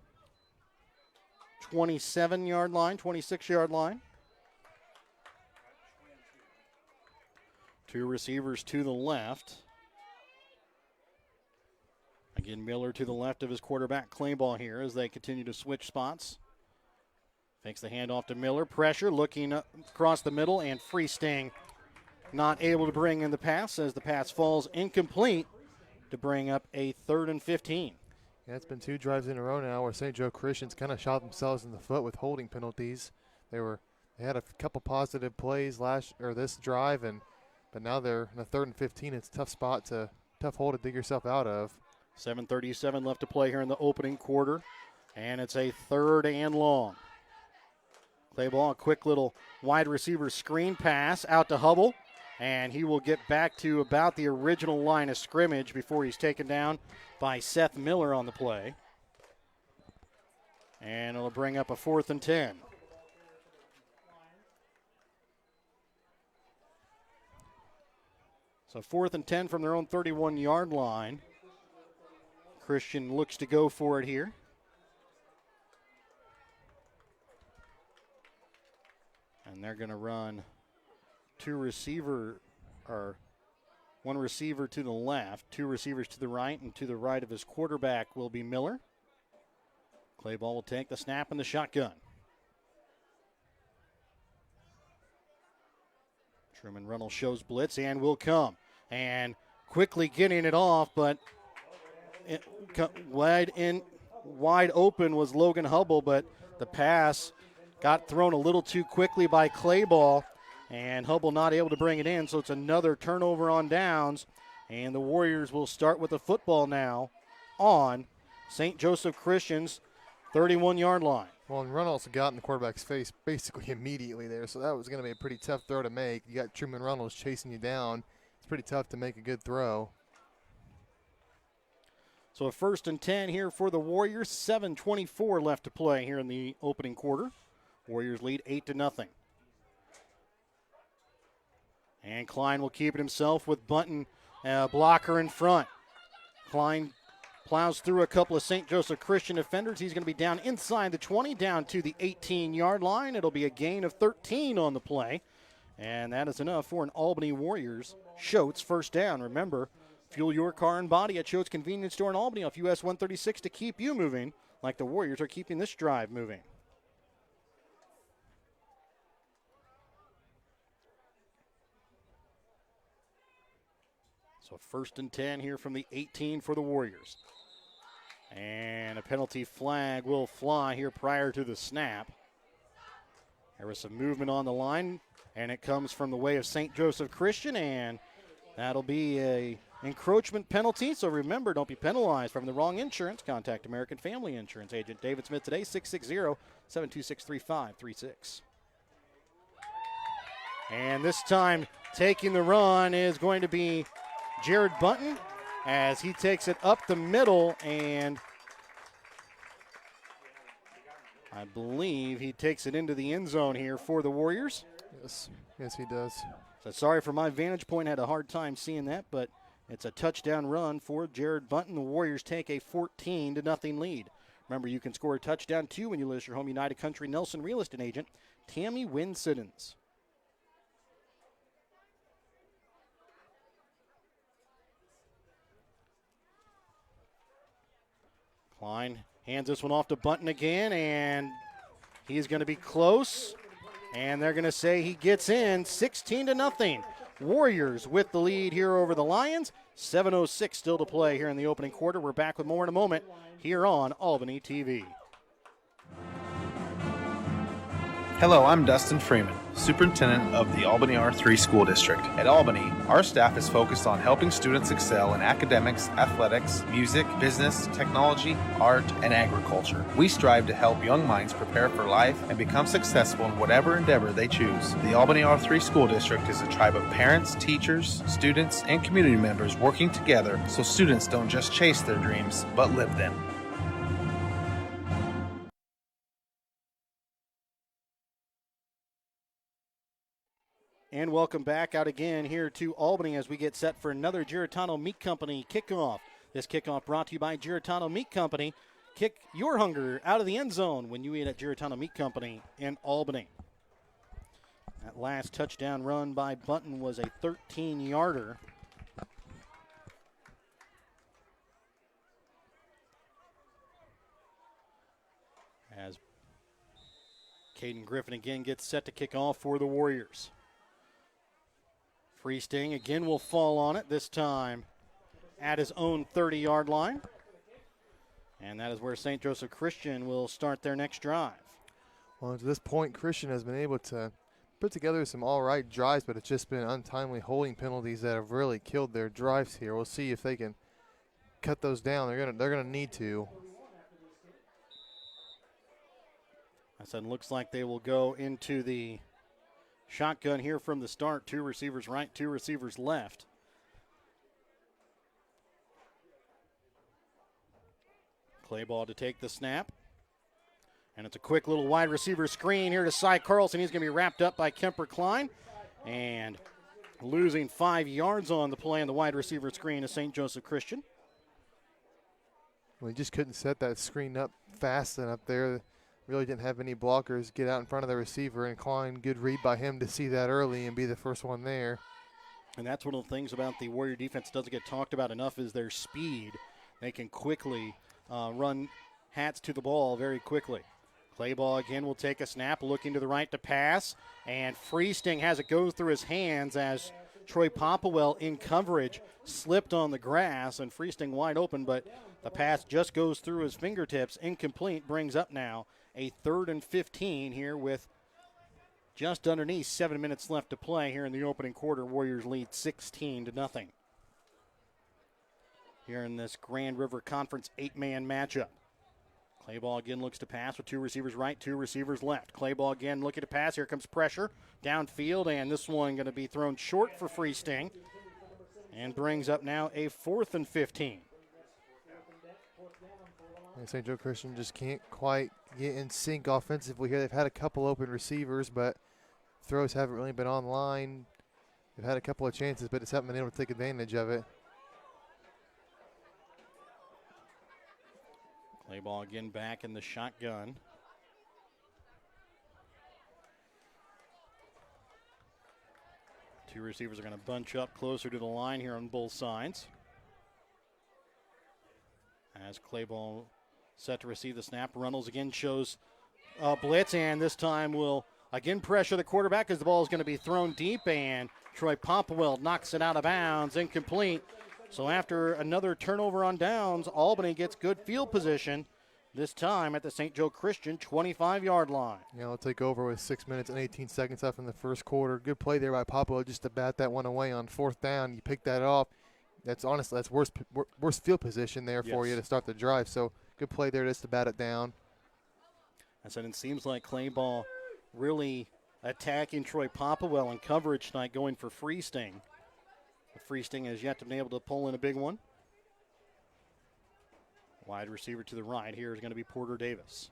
27-yard line, 26-yard line. 2 receivers to the left. Again, Miller to the left of his quarterback, Clayball here as they continue to switch spots. Fakes the handoff to Miller. Pressure looking across the middle, and Free Sting not able to bring in the pass as the pass falls incomplete to bring up a 3rd and 15. Yeah, it's been 2 drives in a row now where St. Joe Christian's kind of shot themselves in the foot with holding penalties. They had a couple positive plays this drive, but now they're in a 3rd and 15. It's a tough hole to dig yourself out of. 7:37 left to play here in the opening quarter, and it's a 3rd and long. Clayball, a quick little wide receiver screen pass out to Hubble, and he will get back to about the original line of scrimmage before he's taken down by Seth Miller on the play. And it'll bring up a 4th and 10. So 4th and 10 from their own 31-yard line. Christian looks to go for it here. And they're going to run 1 receiver to the left, 2 receivers to the right, and to the right of his quarterback will be Miller. Clayball will take the snap and the shotgun. Truman Reynolds shows blitz and will come. And quickly getting it off, but wide open was Logan Hubble, but the pass got thrown a little too quickly by Clayball, and Hubble not able to bring it in, so it's another turnover on downs, and the Warriors will start with the football now on St. Joseph Christian's 31-yard line. Well, and Reynolds got in the quarterback's face basically immediately there, so that was going to be a pretty tough throw to make. You got Truman Reynolds chasing you down. It's pretty tough to make a good throw. So a 1st and 10 here for the Warriors. 7:24 left to play here in the opening quarter. Warriors lead 8-0. And Klein will keep it himself with Bunton, blocker in front. Klein plows through a couple of St. Joseph Christian defenders. He's going to be down inside the 20, down to the 18-yard line. It'll be a gain of 13 on the play. And that is enough for an Albany Warriors Schultz first down. Remember, fuel your car and body at Schultz Convenience Store in Albany off US 136 to keep you moving like the Warriors are keeping this drive moving. So 1st and 10 here from the 18 for the Warriors. And a penalty flag will fly here prior to the snap. There was some movement on the line, and it comes from the way of St. Joseph Christian, and that'll be a encroachment penalty. So remember, don't be penalized from the wrong insurance. Contact American Family Insurance agent David Smith today, 660-726-3536. And this time, taking the run is going to be Jared Bunton as he takes it up the middle, and I believe he takes it into the end zone here for the Warriors. Yes, he does. So sorry for my vantage point. Had a hard time seeing that, but it's a touchdown run for Jared Bunton. The Warriors take a 14-0 lead. Remember, you can score a touchdown too when you list your home United Country Nelson Real Estate agent, Tammy Wynn Siddons. Klein hands this one off to Bunton again, and he's going to be close. And they're going to say he gets in 16-0. Warriors with the lead here over the Lions. 7:06 still to play here in the opening quarter. We're back with more in a moment here on Albany TV. Hello, I'm Dustin Freeman, Superintendent of the Albany R3 School District. At Albany, our staff is focused on helping students excel in academics, athletics, music, business, technology, art, and agriculture. We strive to help young minds prepare for life and become successful in whatever endeavor they choose. The Albany R3 School District is a tribe of parents, teachers, students, and community members working together so students don't just chase their dreams, but live them. And welcome back out again here to Albany as we get set for another Giratano Meat Company kickoff. This kickoff brought to you by Giratano Meat Company. Kick your hunger out of the end zone when you eat at Giratano Meat Company in Albany. That last touchdown run by Bunton was a 13-yarder. As Caden Griffin again gets set to kick off for the Warriors. Freesting again will fall on it, this time at his own 30-yard line. And that is where St. Joseph Christian will start their next drive. Well, to this point, Christian has been able to put together some all right drives, but it's just been untimely holding penalties that have really killed their drives here. We'll see if they can cut those down. They're gonna need to. I said, looks like they will go into the shotgun here from the start. 2 receivers right, 2 receivers left. Clayball to take the snap. And it's a quick little wide receiver screen here to Cy Carlson. He's going to be wrapped up by Kemper Klein. And losing 5 yards on the play on the wide receiver screen is St. Joseph Christian. Well, he just couldn't set that screen up fast enough there. Really didn't have any blockers get out in front of the receiver, and Klein, good read by him to see that early and be the first one there. And that's one of the things about the Warrior defense doesn't get talked about enough is their speed. They can quickly run hats to the ball very quickly. Clayball again will take a snap, looking to the right to pass, and Freesting has it go through his hands as Troy Popplewell in coverage slipped on the grass, and Freesting wide open, but the pass just goes through his fingertips. Incomplete, brings up now a 3rd and 15 here with just underneath 7 minutes left to play here in the opening quarter. Warriors lead 16-0 here in this Grand River Conference 8-man matchup. Clayball again looks to pass with 2 receivers right, 2 receivers left. Clayball again looking to pass. Here comes pressure downfield, and this one going to be thrown short for Freesting and brings up now a 4th and 15. And St. Joe Christian just can't quite get in sync offensively here. They've had a couple open receivers, but throws haven't really been online. They've had a couple of chances, but just haven't been able to take advantage of it. Play ball again back in the shotgun. Two receivers are going to bunch up closer to the line here on both sides. As Clayball set to receive the snap, Runnels again shows blitz, and this time will again pressure the quarterback as the ball is going to be thrown deep, and Troy Popwell knocks it out of bounds, incomplete. So after another turnover on downs, Albany gets good field position, this time at the St. Joe Christian 25-yard line. Yeah, they'll take over with 6 minutes and 18 seconds left in the first quarter. Good play there by Popwell just to bat that one away on fourth down. You pick that off. That's honestly, that's worst field position there for you to start the drive. So good play there just to bat it down. I said it seems like Clayball really attacking Troy Popwell in coverage tonight, going for free sting. The free sting has yet to be able to pull in a big one. Wide receiver to the right here is going to be Porter Davis.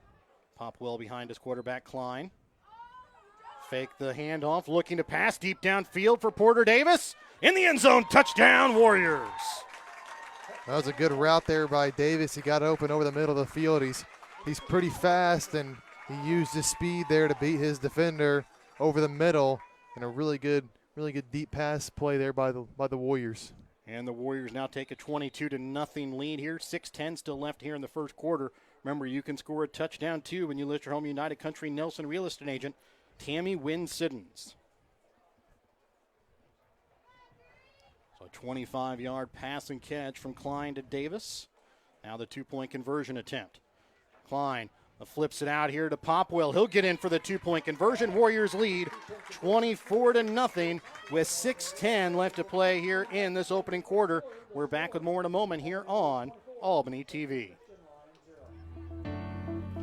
Popwell behind his quarterback, Klein. Fake the handoff, looking to pass deep downfield for Porter Davis. In the end zone, touchdown, Warriors. That was a good route there by Davis. He got open over the middle of the field. He's pretty fast, and he used his speed there to beat his defender over the middle. And a really good deep pass play there by the Warriors. And the Warriors now take a 22-0 lead here. 6:10 still left here in the first quarter. Remember, you can score a touchdown too when you list your home United Country Nelson real estate agent, Tammy Wynn Siddons. So a 25-yard pass and catch from Klein to Davis. Now the two-point conversion attempt. Klein flips it out here to Popwell. He'll get in for the two-point conversion. Warriors lead 24-0 with 6:10 left to play here in this opening quarter. We're back with more in a moment here on Albany TV.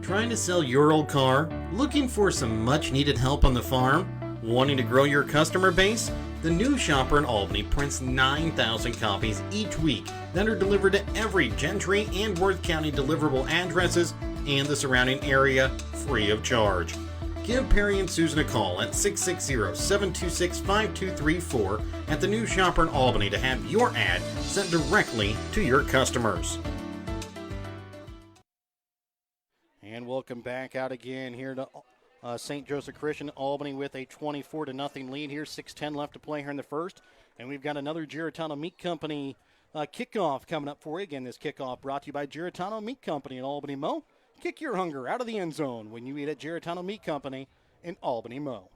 Trying to sell your old car? Looking for some much-needed help on the farm? Wanting to grow your customer base? The New Shopper in Albany prints 9,000 copies each week that are delivered to every Gentry and Worth County deliverable addresses and the surrounding area free of charge. Give Perry and Susan a call at 660-726-5234 at the New Shopper in Albany to have your ad sent directly to your customers. And welcome back out again here to St. Joseph Christian. Albany with a 24-0 lead here. 6:10 left to play here in the first. And we've got another Giratano Meat Company kickoff coming up for you. Again, this kickoff brought to you by Giratano Meat Company in Albany Mo. Kick your hunger out of the end zone when you eat at Giratano Meat Company in Albany Mo.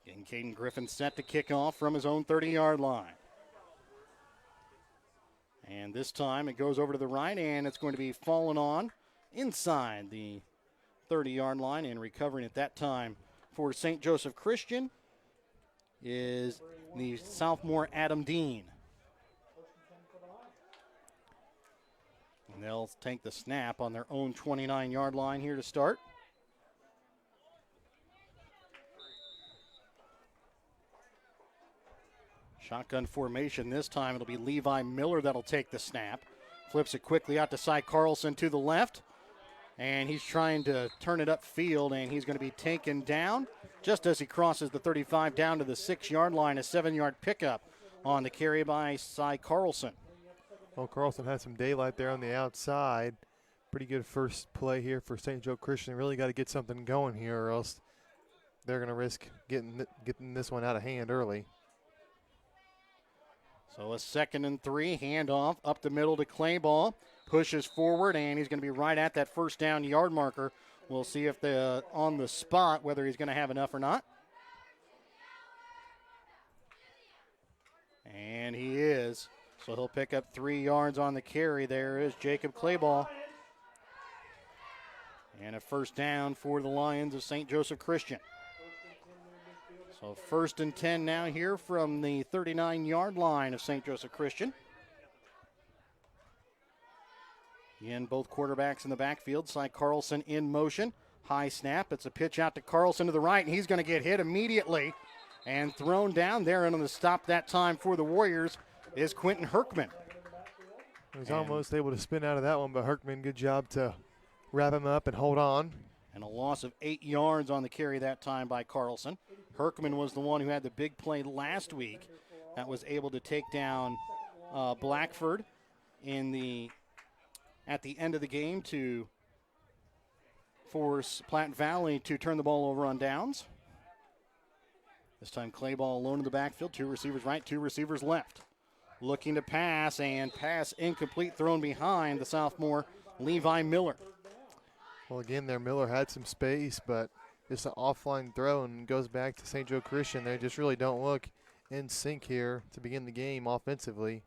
Getting Caden Griffin set to kick off from his own 30-yard line. And this time it goes over to the right, and it's going to be fallen on inside the 30-yard line, and recovering at that time for St. Joseph Christian is the sophomore Adam Dean. And they'll take the snap on their own 29-yard line here to start. Shotgun formation this time. It'll be Levi Miller that'll take the snap. Flips it quickly out to Cy Carlson to the left. And he's trying to turn it upfield, and he's going to be taken down just as he crosses the 35 down to the 6-yard line. A 7-yard pickup on the carry by Cy Carlson. Well, Carlson had some daylight there on the outside. Pretty good first play here for St. Joe Christian. Really got to get something going here, or else they're going to risk getting this one out of hand early. So a 2nd and 3, handoff up the middle to Clayball. Pushes forward, and he's going to be right at that first down yard marker. We'll see if they're on the spot, whether he's going to have enough or not. And he is. So he'll pick up 3 yards on the carry. There is Jacob Clayball. And a first down for the Lions of St. Joseph Christian. So 1st and 10 now here from the 39-yard line of St. Joseph Christian. Again, both quarterbacks in the backfield. Cy Carlson in motion. High snap. It's a pitch out to Carlson to the right, and he's going to get hit immediately and thrown down there. And on the stop that time for the Warriors is Quentin Herkman. He was almost able to spin out of that one, but Herkman, good job to wrap him up and hold on. And a loss of 8 yards on the carry that time by Carlson. Herkman was the one who had the big play last week that was able to take down Blackford at the end of the game to force Platte Valley to turn the ball over on downs. This time Clayball alone in the backfield. 2 receivers right, 2 receivers left. Looking to pass, and pass incomplete, thrown behind the sophomore Levi Miller. Well, again, there Miller had some space, but just an offline throw and goes back to St. Joe Christian. They just really don't look in sync here to begin the game offensively.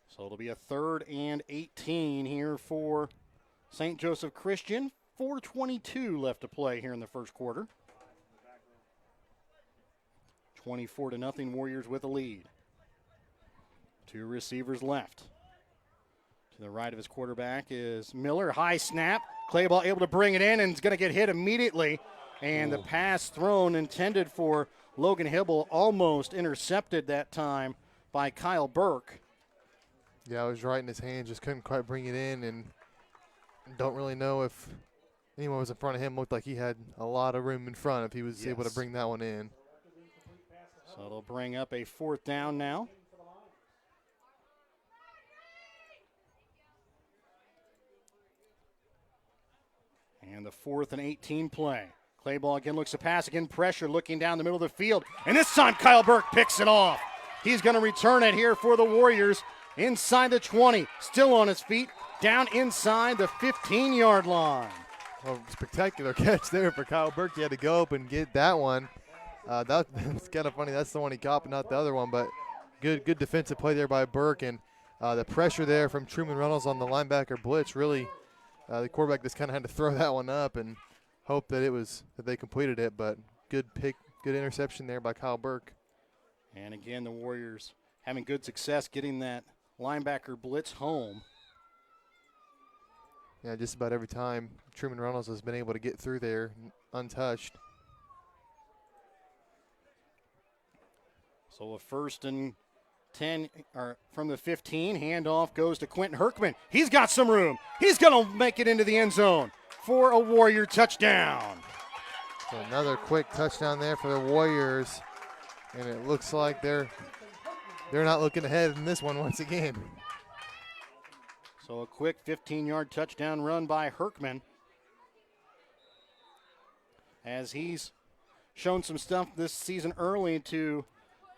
So it'll be a 3rd and 18 here for St. Joseph Christian. 4:22 left to play here in the first quarter. 24-0 Warriors with a lead. 2 receivers left. To the right of his quarterback is Miller. High snap. Clayball able to bring it in and is going to get hit immediately. And the pass thrown intended for Logan Hibble almost intercepted that time by Kyle Burke. Yeah, it was right in his hand, just couldn't quite bring it in, and don't really know if anyone was in front of him. Looked like he had a lot of room in front if he was able to bring that one in. So it'll bring up a 4th down now. And the 4th and 18 play. Clayball again looks to pass, again pressure, looking down the middle of the field. And this time Kyle Burke picks it off. He's going to return it here for the Warriors inside the 20. Still on his feet, down inside the 15-yard line. Well, spectacular catch there for Kyle Burke. He had to go up and get that one. That's kind of funny. That's the one he caught, but not the other one. But good defensive play there by Burke. And the pressure there from Truman Reynolds on the linebacker blitz really – the quarterback just kind of had to throw that one up and hope that they completed it. But good pick, good interception there by Kyle Burke. And again, the Warriors having good success getting that linebacker blitz home. Yeah, just about every time Truman Reynolds has been able to get through there untouched. So a 1st and 10 from the 15. Handoff goes to Quentin Herkman. He's got some room. He's going to make it into the end zone for a Warrior touchdown. So another quick touchdown there for the Warriors. And it looks like they're not looking ahead in this one once again. So a quick 15-yard touchdown run by Herkman, as he's shown some stuff this season early to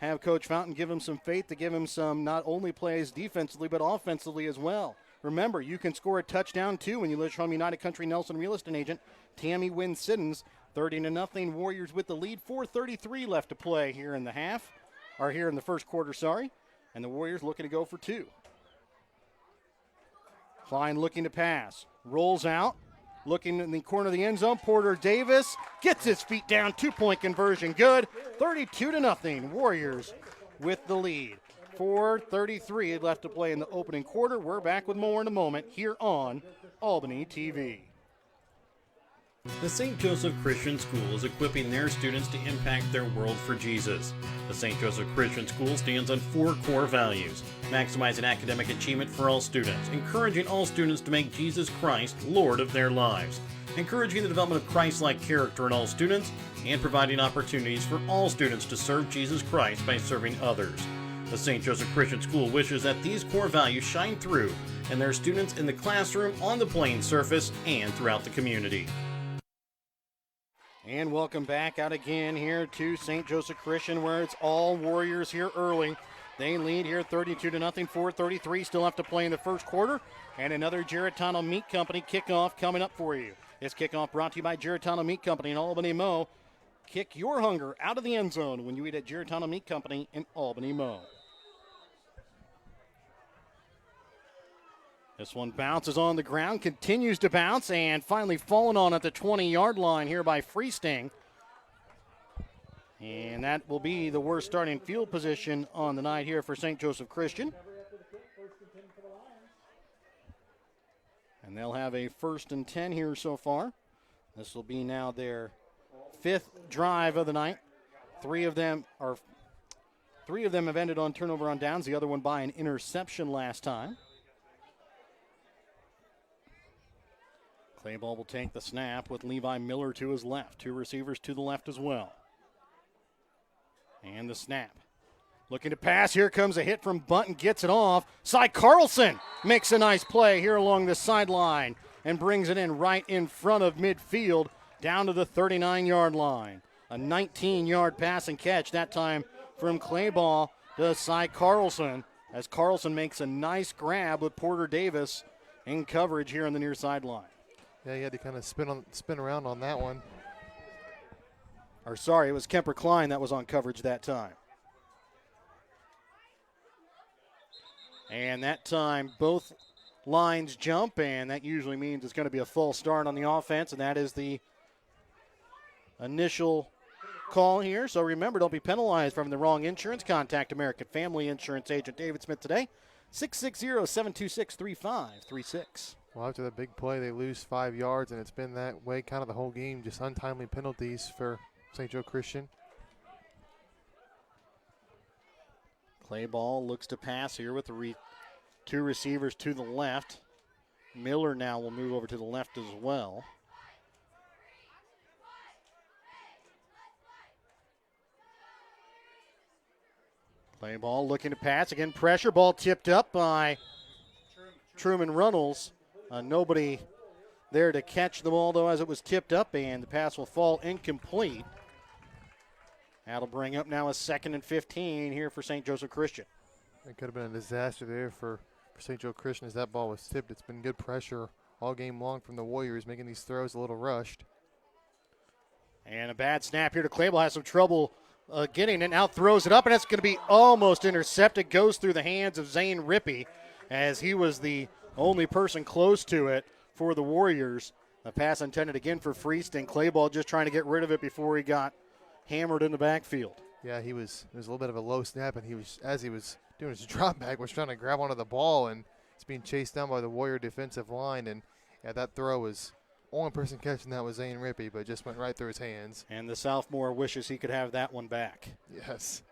have Coach Fountain give him some faith, to give him some not only plays defensively but offensively as well. Remember, you can score a touchdown too when you list from United Country Nelson Real Estate Agent Tammy Wynn-Siddons. 30-0 Warriors with the lead. 4:33 left to play here in the first quarter, and the Warriors looking to go for 2. Klein looking to pass, rolls out, looking in the corner of the end zone. Porter Davis gets his feet down. 2-point conversion, good. 32-0 Warriors with the lead. 4:33 left to play in the opening quarter. We're back with more in a moment here on Albany TV. The St. Joseph Christian School is equipping their students to impact their world for Jesus. The St. Joseph Christian School stands on 4 core values: maximizing academic achievement for all students, encouraging all students to make Jesus Christ Lord of their lives, encouraging the development of Christ-like character in all students, and providing opportunities for all students to serve Jesus Christ by serving others. The St. Joseph Christian School wishes that these core values shine through in their students in the classroom, on the playing surface, and throughout the community. And welcome back out again here to St. Joseph Christian, where it's all Warriors here early. They lead here 32-0, 4:33 still have to play in the first quarter. And another Giratano Meat Company kickoff coming up for you. This kickoff brought to you by Giratano Meat Company in Albany Mo. Kick your hunger out of the end zone when you eat at Giratano Meat Company in Albany Mo. This one bounces on the ground, continues to bounce, and finally fallen on at the 20-yard line here by Freesting. And that will be the worst starting field position on the night here for St. Joseph Christian. And they'll have a 1st and 10 here so far. This will be now their 5th drive of the night. Three of them have ended on turnover on downs, the other one by an interception last time. Clayball will take the snap with Levi Miller to his left. Two receivers to the left as well. And the snap. Looking to pass. Here comes a hit from Bunton. Gets it off. Cy Carlson makes a nice play here along the sideline and brings it in right in front of midfield down to the 39-yard line. A 19-yard pass and catch, that time from Clayball to Cy Carlson, as Carlson makes a nice grab with Porter Davis in coverage here on the near sideline. Yeah, he had to kind of spin around on that one. It was Kemper Klein that was on coverage that time. And that time, both lines jump, and that usually means it's going to be a false start on the offense, and that is the initial call here. So remember, don't be penalized from the wrong insurance. Contact American Family Insurance agent David Smith today, 660-726-3536. Well, after that big play, they lose 5 yards, and it's been that way kind of the whole game, just untimely penalties for St. Joe Christian. Clayball looks to pass here with the two receivers to the left. Miller now will move over to the left as well. Clayball looking to pass. Again, pressure. Ball tipped up by Truman Runnels. Nobody there to catch the ball, though, as it was tipped up, and the pass will fall incomplete. That'll bring up now a 2nd and 15 here for St. Joseph Christian. It could have been a disaster there for St. Joe Christian as that ball was tipped. It's been good pressure all game long from the Warriors, making these throws a little rushed. And a bad snap here to Clayball. Has some trouble getting it. Now throws it up, and it's going to be almost intercepted. Goes through the hands of Zane Rippey as he was the only person close to it for the Warriors. A pass intended again for Freeston. Clayball just trying to get rid of it before he got hammered in the backfield. Yeah, it was a little bit of a low snap, and as he was doing his drop back, was trying to grab onto the ball, and it's being chased down by the Warrior defensive line. And yeah, that throw was only person catching that was Zane Rippey, but it just went right through his hands. And the sophomore wishes he could have that one back. Yes.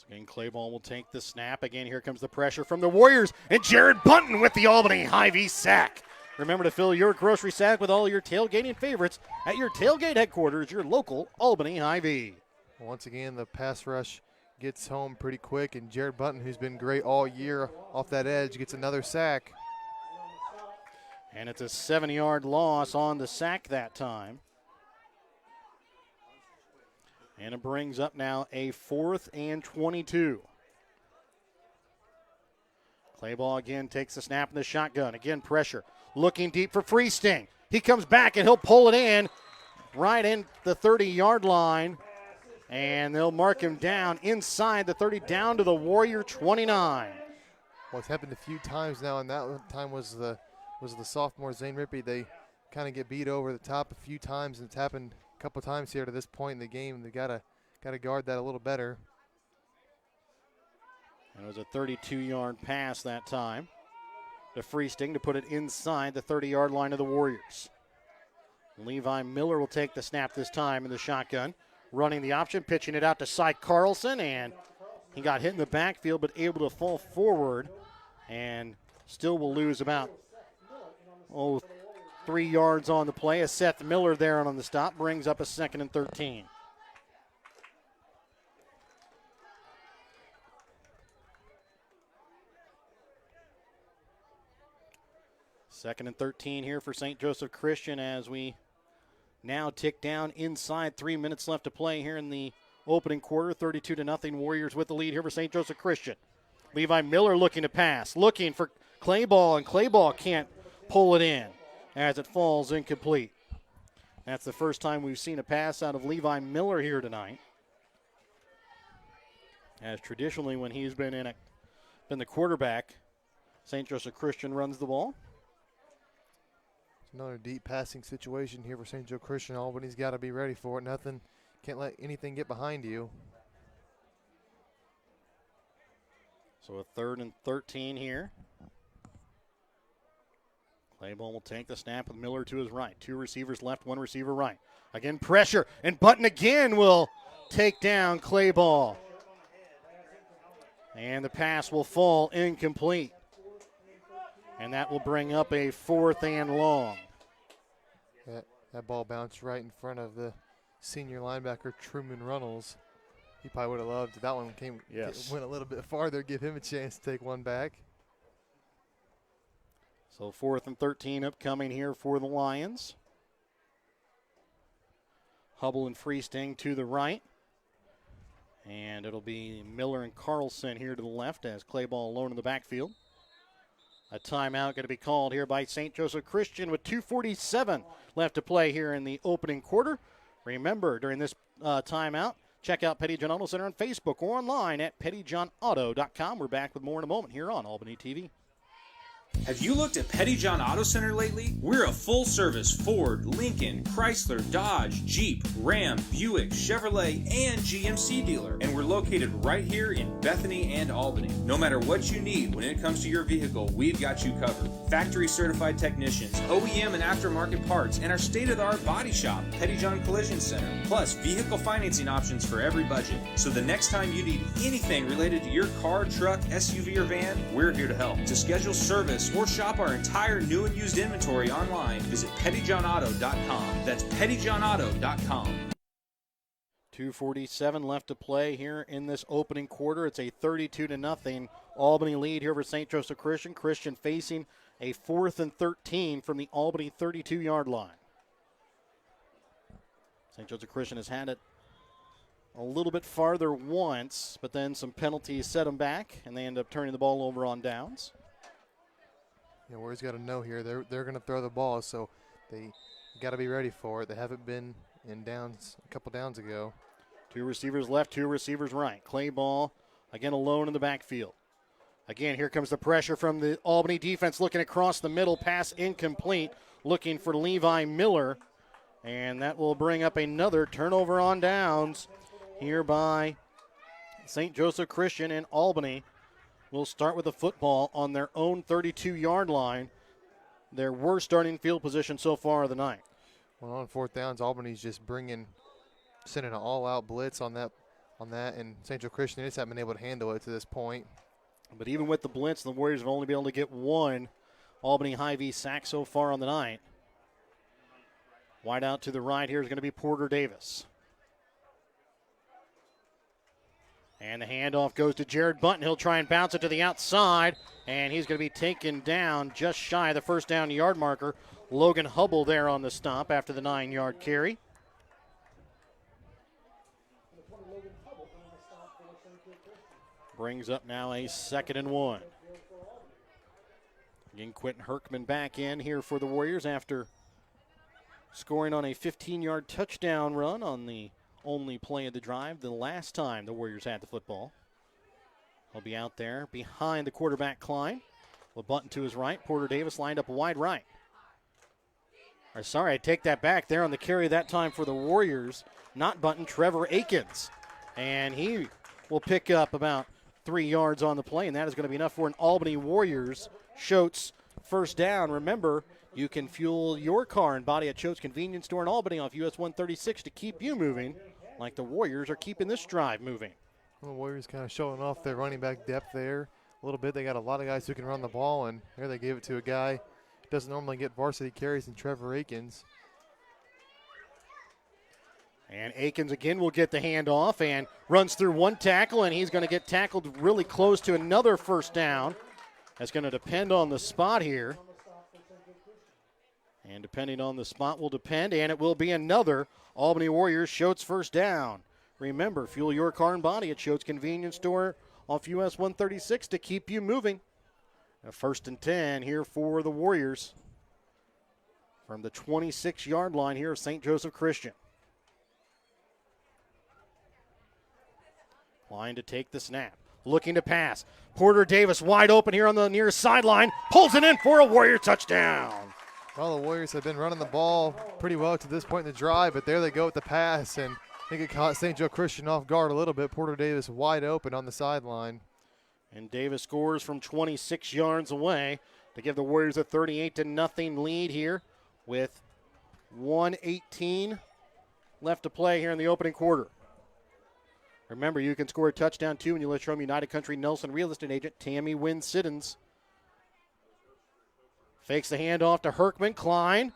Again, Clayball will take the snap. Again, here comes the pressure from the Warriors. And Jared Bunton with the Albany Hy-Vee sack. Remember to fill your grocery sack with all your tailgating favorites at your tailgate headquarters, your local Albany Hy-Vee. Once again, the pass rush gets home pretty quick, and Jared Bunton, who's been great all year off that edge, gets another sack. And it's a 7-yard loss on the sack that time. And it brings up now a 4th and 22. Clayball again takes the snap in the shotgun. Again, pressure. Looking deep for Freesting. He comes back and he'll pull it in right in the 30-yard line. And they'll mark him down inside the 30, down to the Warrior 29. Well, it's happened a few times now, and that time was the sophomore Zane Rippey. They kind of get beat over the top a few times, and it's happened a couple times here to this point in the game. They gotta guard that a little better. And it was a 32-yard pass that time to Freesting to put it inside the 30-yard line of the Warriors. Levi Miller will take the snap this time in the shotgun. Running the option, pitching it out to Cy Carlson, and he got hit in the backfield but able to fall forward and still will lose about 3 yards on the play. As Seth Miller there on the stop brings up a 2nd and 13. Second and 13 here for St. Joseph Christian as we now tick down inside 3 minutes left to play here in the opening quarter. 32-0 Warriors with the lead here for St. Joseph Christian. Levi Miller looking to pass, looking for Clayball, and Clayball can't pull it in as it falls incomplete. That's the first time we've seen a pass out of Levi Miller here tonight. As traditionally when he's been the quarterback, St. Joseph Christian runs the ball. Another deep passing situation here for St. Joe Christian. Albany's got to be ready for it. Can't let anything get behind you. So a 3rd and 13 here. Clayball will take the snap with Miller to his right. 2 receivers left, 1 receiver right. Again, pressure, and Button again will take down Clayball. And the pass will fall incomplete. And that will bring up a 4th and long. That ball bounced right in front of the senior linebacker, Truman Runnels. He probably would have loved that one. Went a little bit farther, give him a chance to take one back. So 4th and 13 upcoming here for the Lions. Hubble and Freesting to the right. And it'll be Miller and Carlson here to the left as Clayball alone in the backfield. A timeout going to be called here by St. Joseph Christian with 2:47 left to play here in the opening quarter. Remember, during this timeout, check out Petty John Auto Center on Facebook or online at pettyjohnauto.com. We're back with more in a moment here on Albany TV. Have you looked at Petty John Auto Center lately? We're a full-service Ford, Lincoln, Chrysler, Dodge, Jeep, Ram, Buick, Chevrolet, and GMC dealer. And we're located right here in Bethany and Albany. No matter what you need when it comes to your vehicle, we've got you covered. Factory-certified technicians, OEM and aftermarket parts, and our state-of-the-art body shop, Petty John Collision Center. Plus, vehicle financing options for every budget. So the next time you need anything related to your car, truck, SUV, or van, we're here to help. To schedule service or shop our entire new and used inventory online, visit pettyjohnauto.com. That's pettyjohnauto.com. 2:47 left to play here in this opening quarter. It's a 32-0 Albany lead here for St. Joseph Christian. Christian facing a 4th and 13 from the Albany 32-yard line. St. Joseph Christian has had it a little bit farther once, but then some penalties set them back, and they end up turning the ball over on downs. Yeah, Warriors got to know here they're going to throw the ball, so they got to be ready for it. They haven't been in downs a couple downs ago. 2 receivers left, 2 receivers right. Clayball again alone in the backfield. Again, here comes the pressure from the Albany defense looking across the middle, pass incomplete, looking for Levi Miller. And that will bring up another turnover on downs here by St. Joseph Christian in Albany. Will start with the football on their own 32-yard line. Their worst starting field position so far of the night. Well, on 4th downs, Albany's just sending an all-out blitz on that, and St. Joe Christian just haven't been able to handle it to this point. But even with the blitz, the Warriors have only been able to get 1 Albany Hy-Vee sack so far on the night. Wide out to the right here is going to be Porter Davis. And the handoff goes to Jared Button. He'll try and bounce it to the outside, and he's going to be taken down just shy of the first down yard marker. Logan Hubble there on the stop after the 9-yard carry. Brings up now a 2nd and 1. Again, Quentin Herkman back in here for the Warriors after scoring on a 15-yard touchdown run on the only play of the drive the last time the Warriors had the football. He'll be out there behind the quarterback Klein. With Button to his right. Porter Davis lined up wide right. I take that back there on the carry that time for the Warriors. Not Button, Trevor Akins. And he will pick up about 3 yards on the play, and that is going to be enough for an Albany Warriors Schultz first down. Remember, you can fuel your car and body at Schultz Convenience Store in Albany off US 136 to keep you moving like the Warriors are keeping this drive moving. Well, the Warriors kind of showing off their running back depth there a little bit. They got a lot of guys who can run the ball, and here they gave it to a guy who doesn't normally get varsity carries in Trevor Akins. And Akins again will get the handoff and runs through 1 tackle, and he's going to get tackled really close to another first down. That's going to depend on the spot here. And depending on the spot will depend, and it will be another Albany Warriors Schultz first down. Remember, fuel your car and body at Schultz Convenience Store off US 136 to keep you moving. A 1st and 10 here for the Warriors from the 26-yard line here of St. Joseph Christian. Line to take the snap. Looking to pass. Porter Davis wide open here on the near sideline. Pulls it in for a Warrior touchdown. Well, the Warriors have been running the ball pretty well to this point in the drive, but there they go with the pass, and I think it caught St. Joe Christian off guard a little bit. Porter Davis wide open on the sideline. And Davis scores from 26 yards away. to give the Warriors a 38-0 lead here with 1:18 left to play here in the opening quarter. Remember, you can score a touchdown too when you list from United Country Nelson real estate agent Tammy Wynn Siddons. Fakes the handoff to Herkman. Klein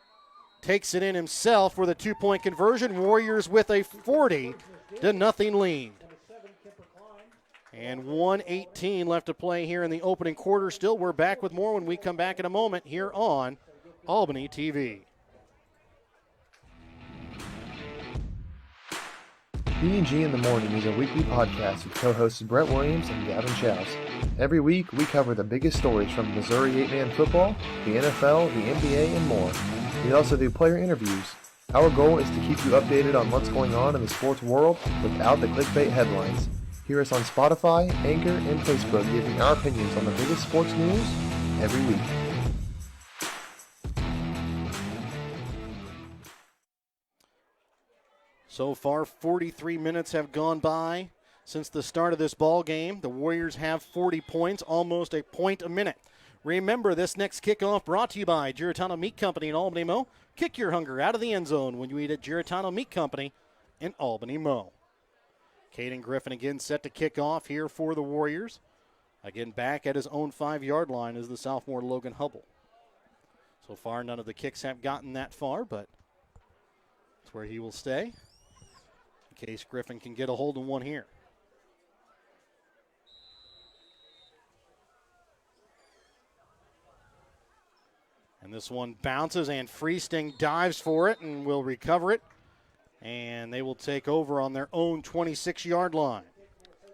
takes it in himself for the 2-point conversion. Warriors with a 40-0 lead. And 1:18 left to play here in the opening quarter. Still, we're back with more when we come back in a moment here on Albany TV. B&G in the Morning is a weekly podcast with co-hosts Brett Williams and Gavin Chows. Every week, we cover the biggest stories from Missouri 8-man football, the NFL, the NBA, and more. We also do player interviews. Our goal is to keep you updated on what's going on in the sports world without the clickbait headlines. Hear us on Spotify, Anchor, and Facebook giving our opinions on the biggest sports news every week. So far, 43 minutes have gone by since the start of this ball game. The Warriors have 40 points, almost a point a minute. Remember, this next kickoff brought to you by Giratano Meat Company in Albany, Mo. Kick your hunger out of the end zone when you eat at Giratano Meat Company in Albany, Mo. Caden Griffin again set to kick off here for the Warriors. Again, back at his own 5-yard line is the sophomore Logan Hubble. So far, none of the kicks have gotten that far, but that's where he will stay in case Griffin can get a hold of one here. And this one bounces, and Freesting dives for it and will recover it. And they will take over on their own 26-yard line.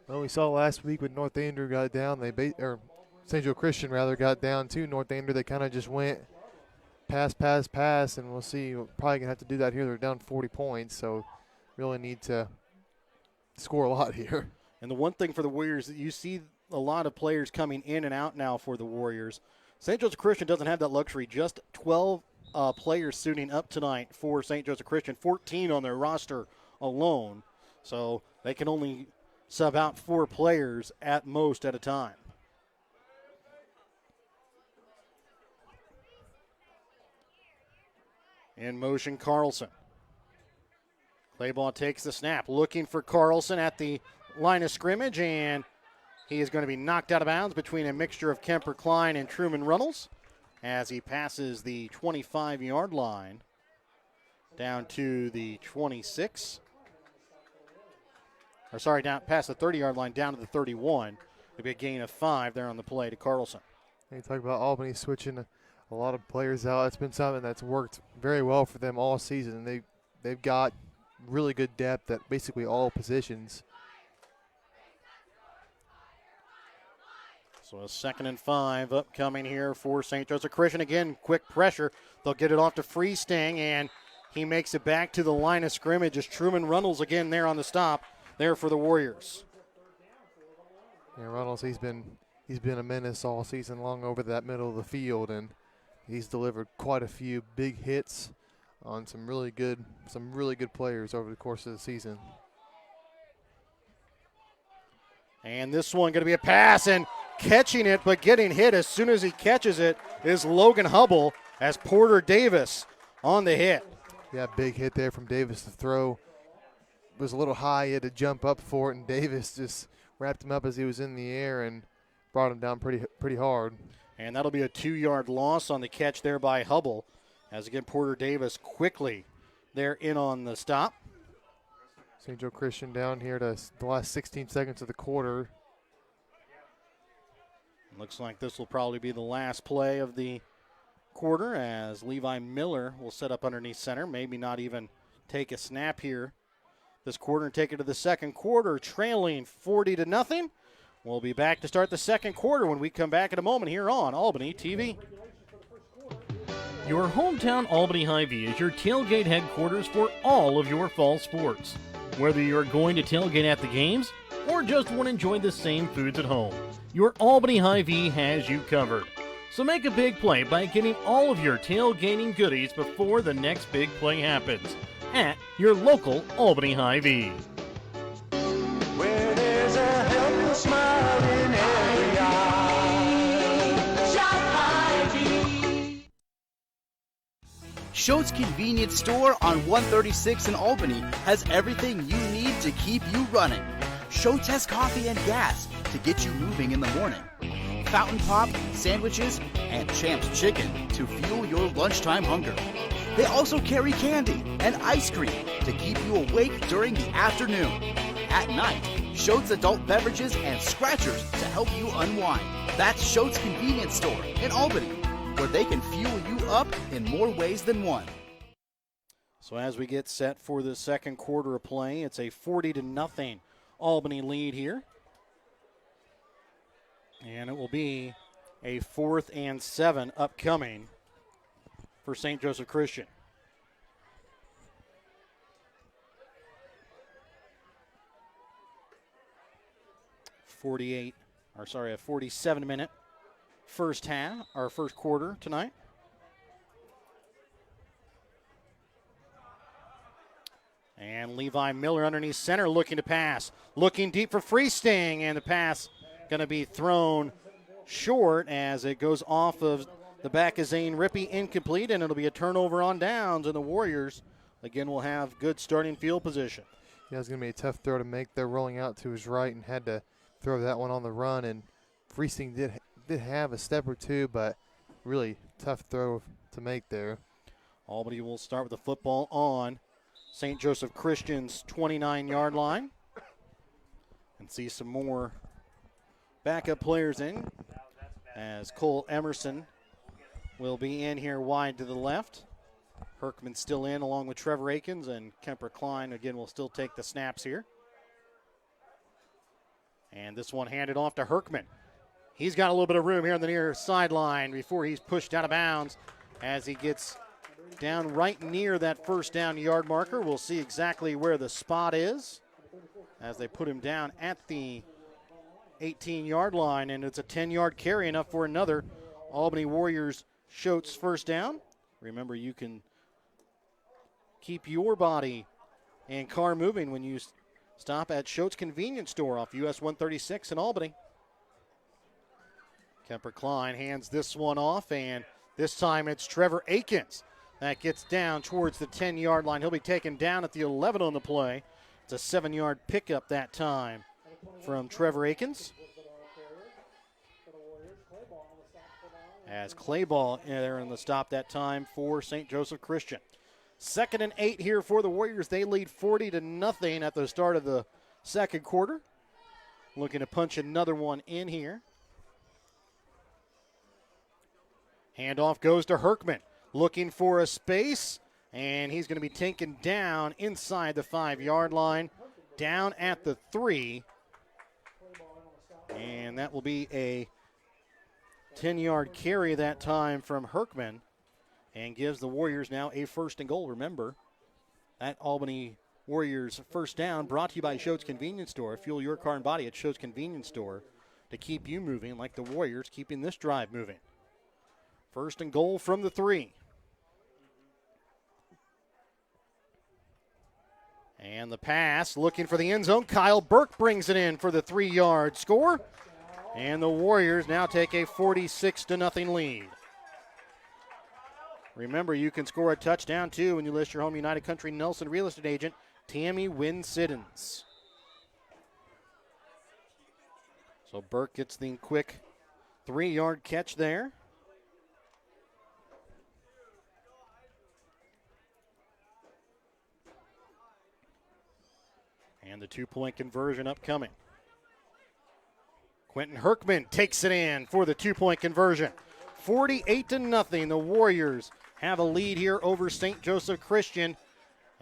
Well, we saw last week when North Andrew got down, St. Joe Christian rather got down to North Andrew. They kind of just went pass, and we'll see. We're probably going to have to do that here. They're down 40 points, so really need to score a lot here. And the one thing for the Warriors, you see a lot of players coming in and out now for the Warriors. St. Joseph Christian doesn't have that luxury. Just 12 players suiting up tonight for St. Joseph Christian, 14 on their roster alone. So they can only sub out 4 players at most at a time. In motion, Carlson. Claybaugh takes the snap, looking for Carlson at the line of scrimmage, and he is going to be knocked out of bounds between a mixture of Kemper Klein and Truman Runnels as he passes the 25-yard line down to the 26. Down past the 30-yard line down to the 31. It'll be a gain of 5 there on the play to Carlson. You talk about Albany switching a lot of players out. It's been something that's worked very well for them all season. They've got really good depth at basically all positions. So a 2nd and 5 upcoming here for St. Joseph Christian. Again, quick pressure. They'll get it off to Freesting, and he makes it back to the line of scrimmage as Truman Runnels again there on the stop there for the Warriors. Yeah, Runnels, he's been a menace all season long over that middle of the field, and he's delivered quite a few big hits on some really good players over the course of the season. And this one going to be a pass, and catching it but getting hit as soon as he catches it is Logan Hubble as Porter Davis on the hit. Yeah, big hit there from Davis. The throw was a little high. He had to jump up for it, and Davis just wrapped him up as he was in the air and brought him down pretty hard. And that'll be a 2-yard loss on the catch there by Hubble. As again, Porter Davis quickly there in on the stop. St. Joe Christian down here to the last 16 seconds of the quarter. Looks like this will probably be the last play of the quarter as Levi Miller will set up underneath center. Maybe not even take a snap here this quarter and take it to the second quarter, trailing 40-0. We'll be back to start the second quarter when we come back in a moment here on Albany TV. Your hometown Albany Hy-Vee is your tailgate headquarters for all of your fall sports. Whether you're going to tailgate at the games or just want to enjoy the same foods at home, your Albany Hy-Vee has you covered. So make a big play by getting all of your tailgating goodies before the next big play happens at your local Albany Hy-Vee. Where there's a helpful smile in every eye. Shop Hy-Vee. Schultz Convenience Store on 136 in Albany has everything you need to keep you running. Schultz has coffee and gas to get you moving in the morning. Fountain Pop, sandwiches, and Champ's Chicken to fuel your lunchtime hunger. They also carry candy and ice cream to keep you awake during the afternoon. At night, Schultz adult beverages and scratchers to help you unwind. That's Schultz Convenience Store in Albany, where they can fuel you up in more ways than one. So as we get set for the second quarter of play, it's a 40-0 Albany lead here. And it will be a 4th and 7 upcoming for St. Joseph Christian. A 47-minute first quarter tonight. And Levi Miller underneath center looking to pass. Looking deep for Freesting, and the pass going to be thrown short as it goes off of the back of Zane Rippey, incomplete, and it'll be a turnover on downs, and the Warriors, again, will have good starting field position. Yeah, it's going to be a tough throw to make. They're rolling out to his right and had to throw that one on the run, and Freesting did have a step or two, but really tough throw to make there. Albany will start with the football on St. Joseph Christian's 29-yard line and see some more backup players in as Cole Emerson will be in here wide to the left. Herkman still in along with Trevor Akins, and Kemper Klein again will still take the snaps here. And this one handed off to Herkman. He's got a little bit of room here on the near sideline before he's pushed out of bounds as he gets down right near that first down yard marker. We'll see exactly where the spot is as they put him down at the 18-yard line, and it's a 10-yard carry, enough for another Albany Warriors Schultz first down. Remember, you can keep your body and car moving when you stop at Schultz Convenience Store off US 136 in Albany. Kemper Klein hands this one off, and this time it's Trevor Akins that gets down towards the 10-yard line. He'll be taken down at the 11 on the play. It's a 7-yard pickup that time from Trevor Akins. As Clayball there in the stop that time for St. Joseph Christian. 2nd and 8 here for the Warriors. They lead 40-0 at the start of the second quarter. Looking to punch another one in here. Handoff goes to Herkman. Looking for a space, and he's going to be taken down inside the 5-yard line, down at the 3. And that will be a 10-yard carry that time from Herkman, and gives the Warriors now a 1st and goal. Remember, that Albany Warriors first down brought to you by Schultz Convenience Store. Fuel your car and body at Schultz Convenience Store to keep you moving like the Warriors keeping this drive moving. 1st and goal from the 3. And the pass, looking for the end zone. Kyle Burke brings it in for the 3-yard score. And the Warriors now take a 46-0 lead. Remember, you can score a touchdown, too, when you list your home United Country Nelson real estate agent, Tammy Wynn Siddons. So Burke gets the quick 3-yard catch there. And the 2-point conversion upcoming. Quentin Herkman takes it in for the 2-point conversion. 48-0. The Warriors have a lead here over St. Joseph Christian.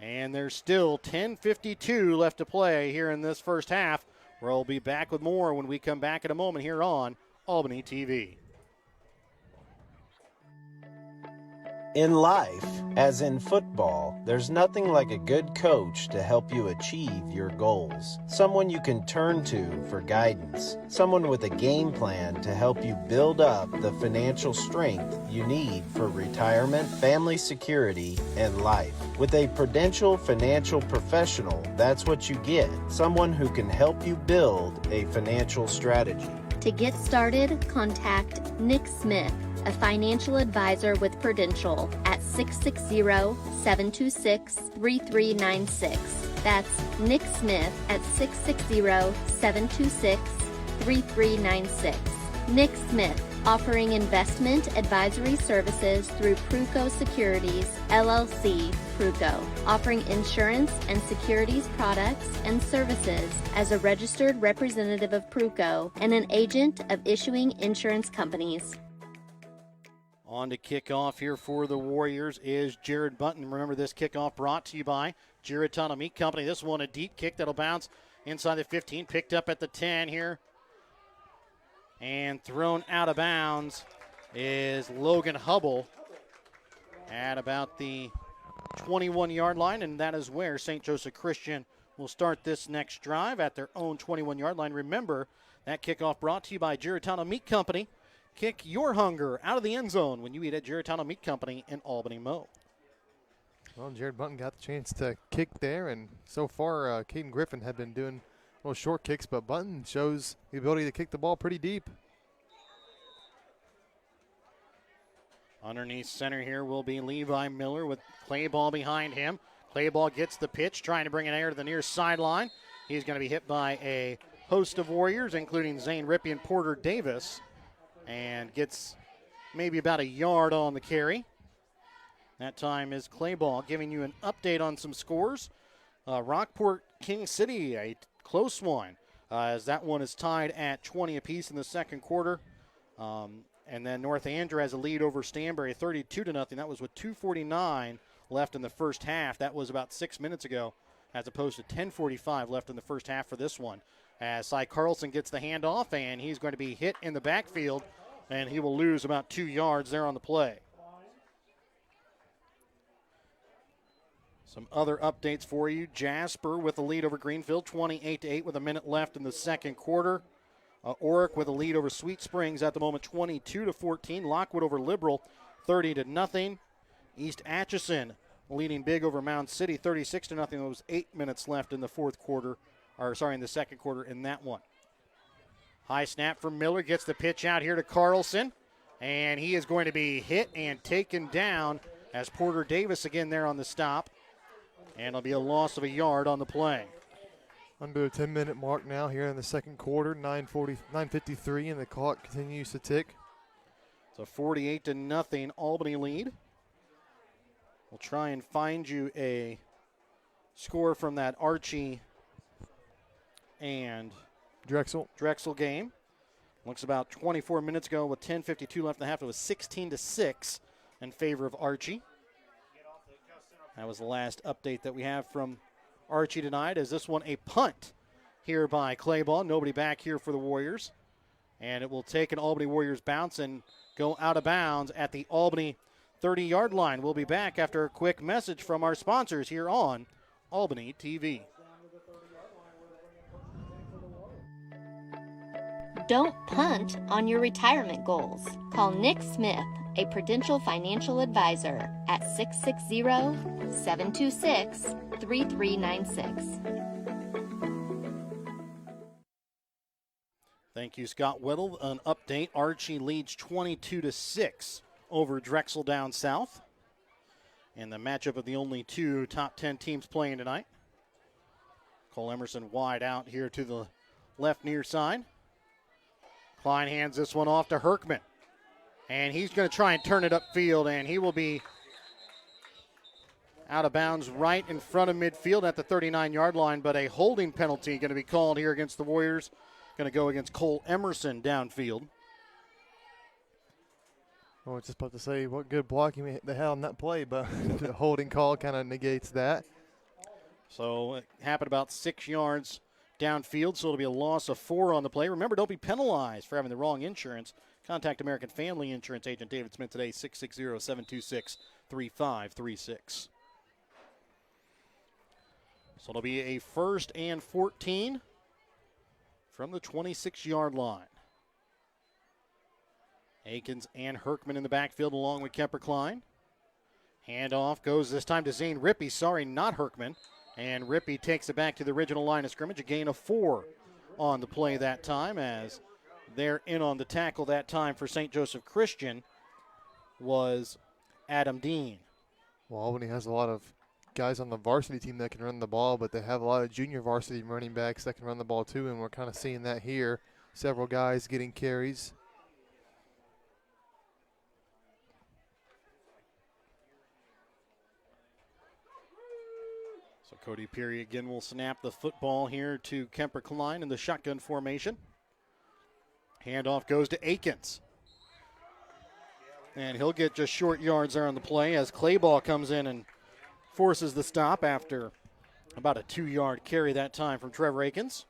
And there's still 10:52 left to play here in this first half. We'll be back with more when we come back in a moment here on Albany TV. In life, as in football, there's nothing like a good coach to help you achieve your goals. Someone you can turn to for guidance. Someone with a game plan to help you build up the financial strength you need for retirement, family security, and life. With a Prudential financial professional, that's what you get. Someone who can help you build a financial strategy. To get started, contact Nick Smith, a financial advisor with Prudential at 660-726-3396. That's Nick Smith at 660-726-3396. Nick Smith, offering investment advisory services through Pruco Securities, LLC, Pruco, offering insurance and securities products and services as a registered representative of Pruco and an agent of issuing insurance companies. On to kickoff here for the Warriors is Jared Button. Remember, this kickoff brought to you by Giratana Meat Company. This one a deep kick that'll bounce inside the 15, picked up at the 10 here. And thrown out of bounds is Logan Hubble at about the 21-yard line, and that is where St. Joseph Christian will start this next drive at their own 21-yard line. Remember, that kickoff brought to you by Giratana Meat Company. Kick your hunger out of the end zone when you eat at Giratana Meat Company in Albany, Mo. Well, Jared Button got the chance to kick there, and so far, Caden Griffin had been doing little short kicks, but Button shows the ability to kick the ball pretty deep. Underneath center here will be Levi Miller with Clayball behind him. Clayball gets the pitch, trying to bring an air to the near sideline. He's going to be hit by a host of Warriors, including Zane Rippey and Porter Davis, and gets maybe about a yard on the carry. That time is Clayball giving you an update on some scores. Rockport King City, a close one, as that one is tied at 20 apiece in the second quarter. And then North Andrew has a lead over Stanberry, 32-0. That was with 2:49 left in the first half. That was about 6 minutes ago, as opposed to 10:45 left in the first half for this one. As Cy Carlson gets the handoff, and he's going to be hit in the backfield, and he will lose about 2 yards there on the play. Some other updates for you. Jasper with the lead over Greenfield, 28-8 with a minute left in the second quarter. Oric with a lead over Sweet Springs at the moment, 22-14. Lockwood over Liberal, 30-0. East Atchison leading big over Mound City, 36-0. There was 8 minutes left in the in the second quarter in that one. High snap from Miller, gets the pitch out here to Carlson, and he is going to be hit and taken down as Porter Davis again there on the stop. And it'll be a loss of a yard on the play. Under the 10-minute mark now here in the second quarter, 9:53, and the clock continues to tick. It's a 48-0 Albany lead. We'll try and find you a score from that Archie and Drexel game. Looks about 24 minutes ago with 10:52 left in the half. It was 16-6 in favor of Archie. That was the last update that we have from Archie tonight. Is this one a punt here by Clayball? Nobody back here for the Warriors. And it will take an Albany Warriors bounce and go out of bounds at the Albany 30-yard line. We'll be back after a quick message from our sponsors here on Albany TV. Don't punt on your retirement goals. Call Nick Smith, a Prudential financial advisor, at 660-726-3396. Thank you, Scott Whittle. An update, Archie leads 22-6 over Drexel down south in the matchup of the only two top 10 teams playing tonight. Cole Emerson wide out here to the left near side. Klein hands this one off to Herkman. And he's going to try and turn it upfield, and he will be out of bounds right in front of midfield at the 39-yard line, but a holding penalty going to be called here against the Warriors. Going to go against Cole Emerson downfield. I was just about to say what good blocking they had on that play, but the holding call kind of negates that. So it happened about 6 yards downfield, so it'll be a loss of 4 on the play. Remember, don't be penalized for having the wrong insurance. Contact American Family Insurance agent David Smith today, 660-726-3536. So it'll be a 1st and 14 from the 26-yard line. Akins and Herkman in the backfield along with Kemper Klein. Handoff goes this time to Zane Rippey. Sorry, not Herkman. And Rippey takes it back to the original line of scrimmage. A gain of 4 on the play that time, as they're in on the tackle that time for St. Joseph Christian. was Adam Dean. Well, Albany has a lot of guys on the varsity team that can run the ball, but they have a lot of junior varsity running backs that can run the ball too, and we're kind of seeing that here. Several guys getting carries. So Cody Peary again will snap the football here to Kemper Klein in the shotgun formation. Handoff goes to Akins. And he'll get just short yards there on the play as Clayball comes in and forces the stop after about a 2-yard carry that time from Trevor Akins.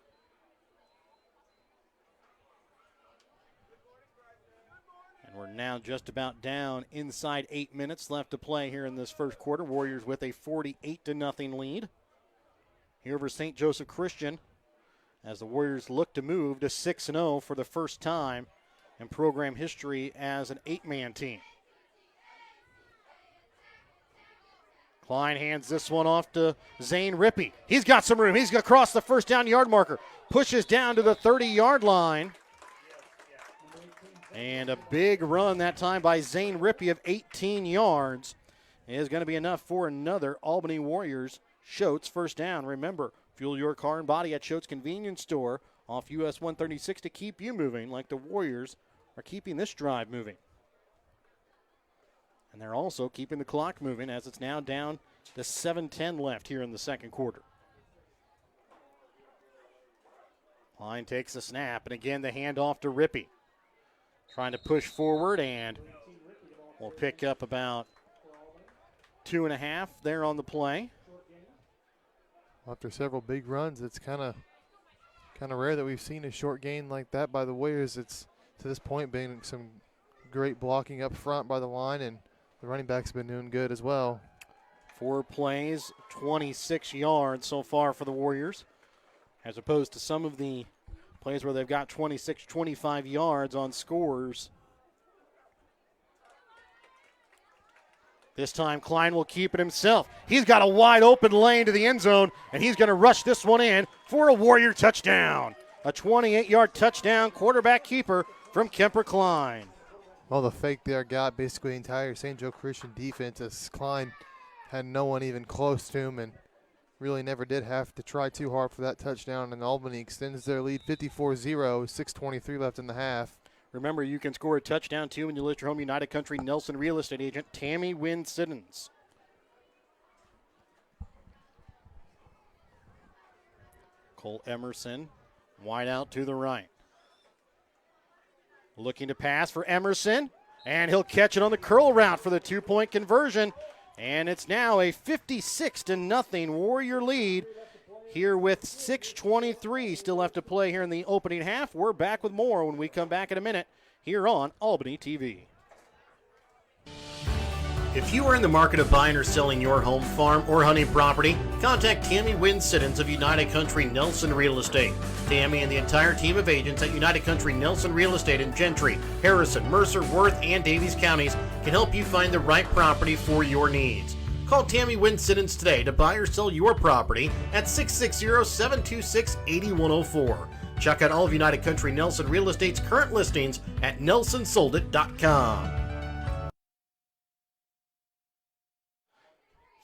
And we're now just about down inside 8 minutes left to play here in this first quarter. Warriors with a 48-0 lead here over St. Joseph Christian as the Warriors look to move to 6-0 for the first time in program history as an 8-man team. Klein hands this one off to Zane Rippey. He's got some room. He's across the first down yard marker. Pushes down to the 30-yard line. And a big run that time by Zane Rippey of 18 yards is going to be enough for another Albany Warriors Schultz first down. Remember, fuel your car and body at Schultz Convenience Store off US 136 to keep you moving like the Warriors are keeping this drive moving. And they're also keeping the clock moving as it's now down to 7:10 left here in the second quarter. Klein takes a snap, and again the handoff to Rippey. Trying to push forward, and we'll pick up about 2.5 there on the play. After several big runs, it's kind of rare that we've seen a short gain like that by the Warriors. It's to this point been some great blocking up front by the line, and the running back's been doing good as well. 4 plays, 26 yards so far for the Warriors, as opposed to some of the plays where they've got 26, 25 yards on scores. This time Klein will keep it himself. He's got a wide open lane to the end zone, and he's going to rush this one in for a Warrior touchdown. A 28-yard touchdown, quarterback keeper from Kemper Klein. Well, the fake there got basically the entire St. Joe Christian defense as Klein had no one even close to him and really never did have to try too hard for that touchdown. And Albany extends their lead 54-0, 6:23 left in the half. Remember, you can score a touchdown, too, when you list your home United Country Nelson real estate agent, Tammy Wynn Siddons. Cole Emerson, wide out to the right. Looking to pass for Emerson, and he'll catch it on the curl route for the 2-point conversion. And it's now a 56-0 Warrior lead here with 6:23 still left to play here in the opening half. We're back with more when we come back in a minute here on Albany TV. If you are in the market of buying or selling your home, farm, or hunting property, contact Tammy Wynn Siddons of United Country Nelson Real Estate. Tammy and the entire team of agents at United Country Nelson Real Estate in Gentry, Harrison, Mercer, Worth, and Davies counties can help you find the right property for your needs. Call Tammy Wynn Siddons today to buy or sell your property at 660-726-8104. Check out all of United Country Nelson Real Estate's current listings at nelsonsoldit.com.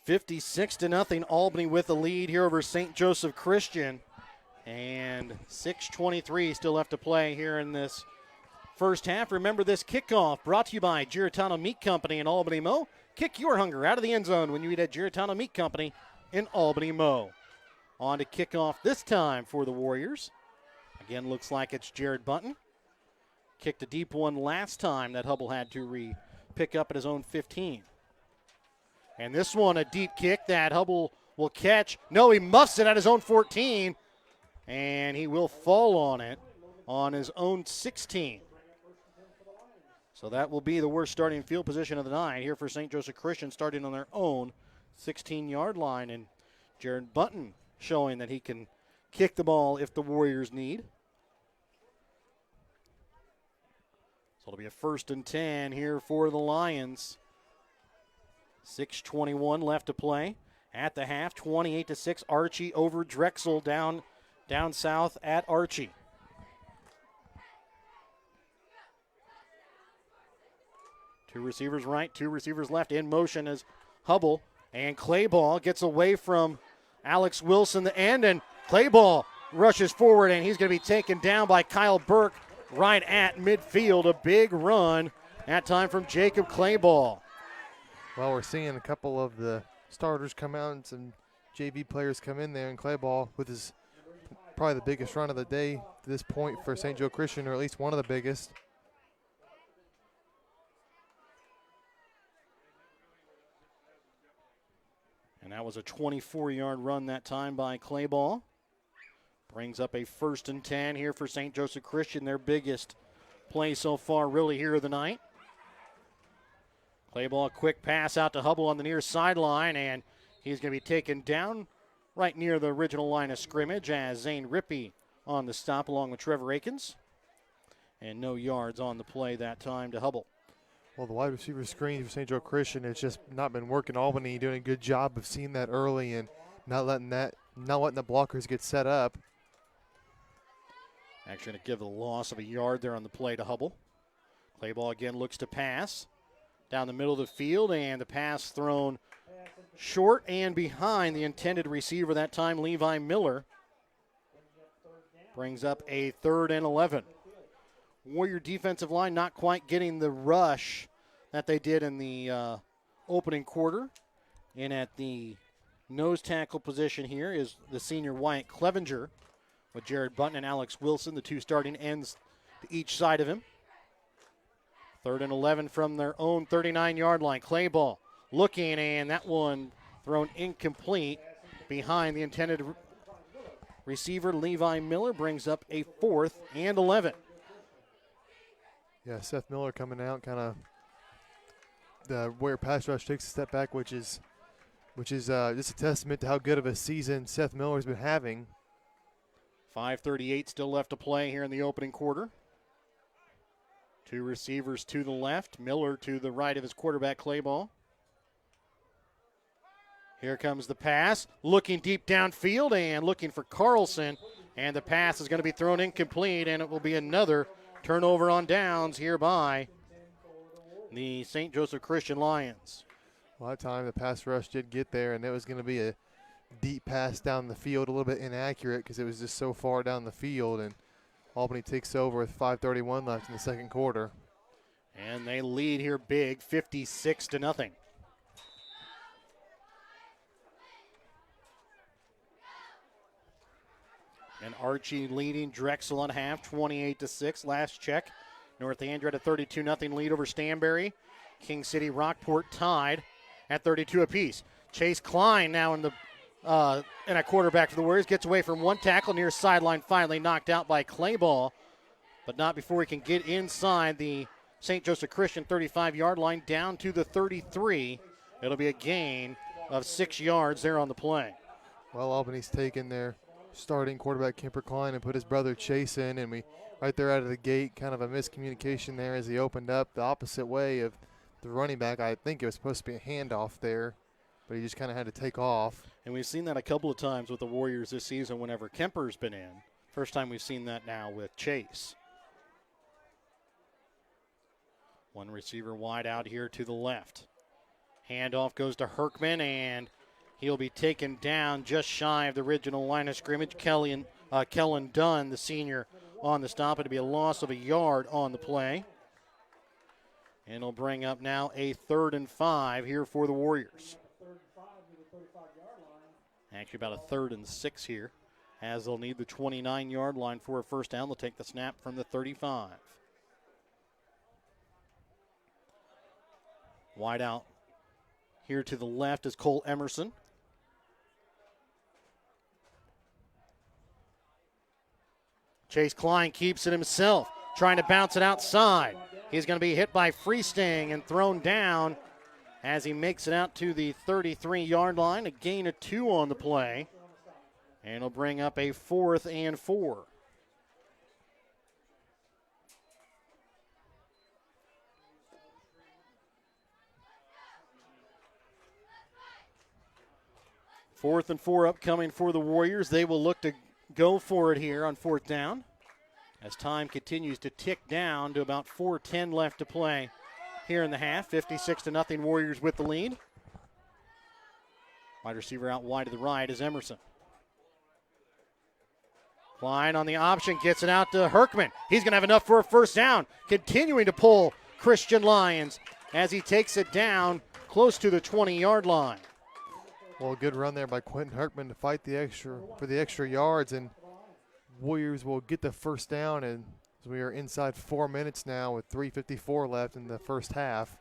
56-0 Albany with the lead here over St. Joseph Christian. And 6:23 still left to play here in this first half. Remember this kickoff brought to you by Giratano Meat Company in Albany Mo. Kick your hunger out of the end zone when you eat at Giratano Meat Company in Albany Mo. On to kickoff this time for the Warriors. Again, looks like it's Jared Bunton. Kicked a deep one last time that Hubble had to pick up at his own 15. And this one, a deep kick that Hubble will catch. No, he muffs it at his own 14. And he will fall on it on his own 16. So that will be the worst starting field position of the night here for St. Joseph Christian, starting on their own 16-yard line. And Jared Bunton showing that he can kick the ball if the Warriors need. So it'll be a 1st and 10 here for the Lions. 6:21 left to play at the half. 28-6. Archie over Drexel down south at Archie. Two receivers right, two receivers left. In motion is Hubble. And Clayball gets away from Alex Wilson, the end, and Clayball rushes forward, and he's going to be taken down by Kyle Burke right at midfield. A big run, that time from Jacob Clayball. Well, we're seeing a couple of the starters come out and some JV players come in there, and Clayball with his probably the biggest run of the day to this point for St. Joe Christian, or at least one of the biggest. And that was a 24-yard run that time by Clayball. Brings up a 1st and 10 here for St. Joseph Christian, their biggest play so far really here of the night. Clayball, quick pass out to Hubble on the near sideline, and he's going to be taken down right near the original line of scrimmage as Zane Rippey on the stop along with Trevor Akins. And no yards on the play that time to Hubble. Well, the wide receiver screen for St. Joe Christian has just not been working. Albany doing a good job of seeing that early and not letting the blockers get set up. Actually going to give a loss of a yard there on the play to Hubble. Clayball again looks to pass down the middle of the field, and the pass thrown short and behind the intended receiver that time, Levi Miller. Brings up a 3rd and 11. Warrior defensive line not quite getting the rush that they did in the opening quarter. And at the nose tackle position here is the senior Wyatt Clevenger with Jared Button and Alex Wilson, the two starting ends to each side of him. 3rd and 11 from their own 39-yard line. Clayball looking, and that one thrown incomplete behind the intended receiver. Levi Miller brings up a 4th and 11. Yeah, Seth Miller coming out, kind of the where pass rush takes a step back, which is just a testament to how good of a season Seth Miller's been having. 5:38 still left to play here in the opening quarter. Two receivers to the left, Miller to the right of his quarterback, Clayball. Here comes the pass, looking deep downfield and looking for Carlson, and the pass is going to be thrown incomplete, and it will be another turnover on downs here by the St. Joseph Christian Lions. Well, that time the pass rush did get there, and it was going to be a deep pass down the field, a little bit inaccurate because it was just so far down the field, and Albany takes over with 5:31 left in the second quarter. And they lead here big, 56-0. And Archie leading Drexel on half, 28-6. Last check, North Andrew had a 32-0 lead over Stanberry. King City Rockport tied at 32 apiece. Chase Klein now in a quarterback for the Warriors. Gets away from one tackle near sideline, finally knocked out by Clayball, but not before he can get inside the St. Joseph Christian 35-yard line down to the 33. It'll be a gain of 6 yards there on the play. Well, Albany's taken their starting quarterback Kemper Klein and put his brother Chase in, and we right there out of the gate, kind of a miscommunication there as he opened up the opposite way of the running back. I think it was supposed to be a handoff there, but he just kind of had to take off. And we've seen that a couple of times with the Warriors this season whenever Kemper's been in. First time we've seen that now with Chase. One receiver wide out here to the left. Handoff goes to Herkman, and he'll be taken down just shy of the original line of scrimmage. Kellen Dunn, the senior, on the stop. It'll be a loss of a yard on the play. And it'll bring up now a 3rd and 5 here for the Warriors. Actually about a 3rd and 6 here, as they'll need the 29-yard line for a first down. They'll take the snap from the 35. Wide out here to the left is Cole Emerson. Chase Klein keeps it himself, trying to bounce it outside. He's going to be hit by Freesting and thrown down as he makes it out to the 33-yard line. A gain of 2 on the play. And he'll bring up a 4th and 4. Fourth and 4 upcoming for the Warriors. They will look to go for it here on 4th down as time continues to tick down to about 4:10 left to play here in the half. 56-0 Warriors with the lead. Wide receiver out wide to the right is Emerson. Klein on the option, gets it out to Herkman. He's going to have enough for a first down. Continuing to pull Christian Lyons as he takes it down close to the 20-yard line. Well, a good run there by Quentin Herkman to fight for the extra yards, and Warriors will get the first down, and we are inside 4 minutes now with 3:54 left in the first half.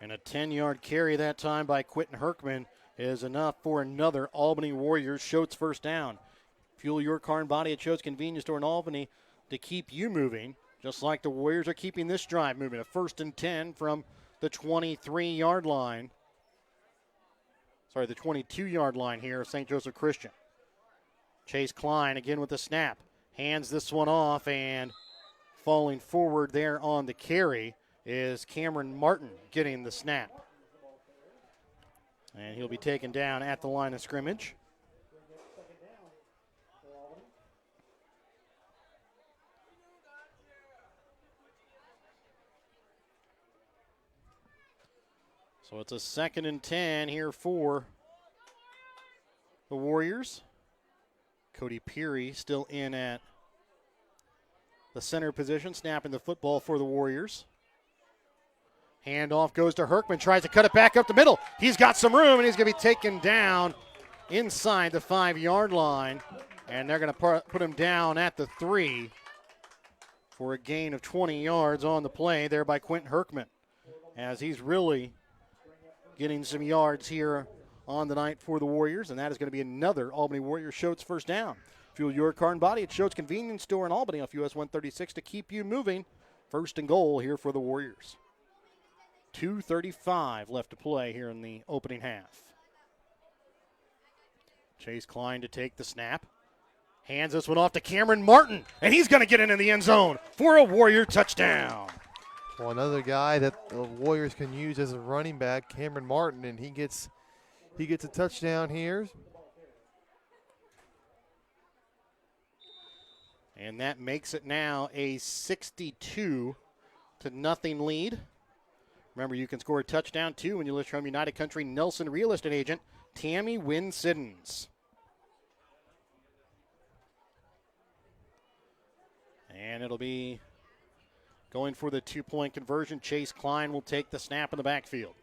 And a 10-yard carry that time by Quentin Herkman is enough for another Albany Warriors Schultz first down. Fuel your car and body at Schultz Convenience Store in Albany to keep you moving, just like the Warriors are keeping this drive moving. A 1st and 10 from the 23-yard line. Sorry, the 22-yard line here of St. Joseph Christian. Chase Klein again with the snap. Hands this one off, and falling forward there on the carry is Cameron Martin getting the snap. And he'll be taken down at the line of scrimmage. So it's a 2nd and 10 here for the Warriors. Cody Peary still in at the center position, snapping the football for the Warriors. Handoff goes to Herkman, tries to cut it back up the middle. He's got some room, and he's going to be taken down inside the 5-yard line. And they're going to put him down at the 3 for a gain of 20 yards on the play there by Quentin Herkman, as he's really getting some yards here on the night for the Warriors, and that is going to be another Albany Warriors Schultz first down. Fuel your car and body at Schultz Convenience Store in Albany off US 136 to keep you moving. 1st and goal here for the Warriors. 2:35 left to play here in the opening half. Chase Klein to take the snap. Hands this one off to Cameron Martin, and he's going to get into the end zone for a Warrior touchdown. Well, another guy that the Warriors can use as a running back, Cameron Martin, and he gets a touchdown here. And that makes it now a 62-0 lead. Remember, you can score a touchdown, too, when you list from United Country Nelson real estate agent Tammy Wynn Siddons. And it'll be going for the 2-point conversion. Chase Klein will take the snap in the backfield.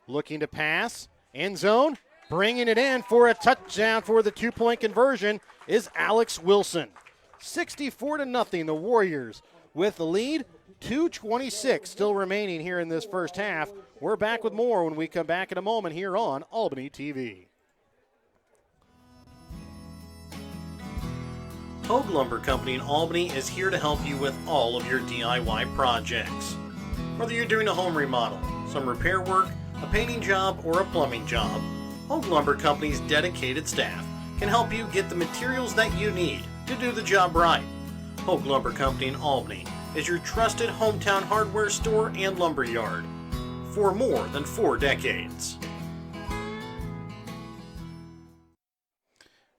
Looking to pass. End zone. Bringing it in for a touchdown for the 2-point conversion is Alex Wilson. 64-0, the Warriors with the lead. 2:26 still remaining here in this first half. We're back with more when we come back in a moment here on Albany TV. Hogue Lumber Company in Albany is here to help you with all of your DIY projects. Whether you're doing a home remodel, some repair work, a painting job, or a plumbing job, Hogue Lumber Company's dedicated staff can help you get the materials that you need to do the job right. Hogue Lumber Company in Albany is your trusted hometown hardware store and lumber yard for more than 4 decades.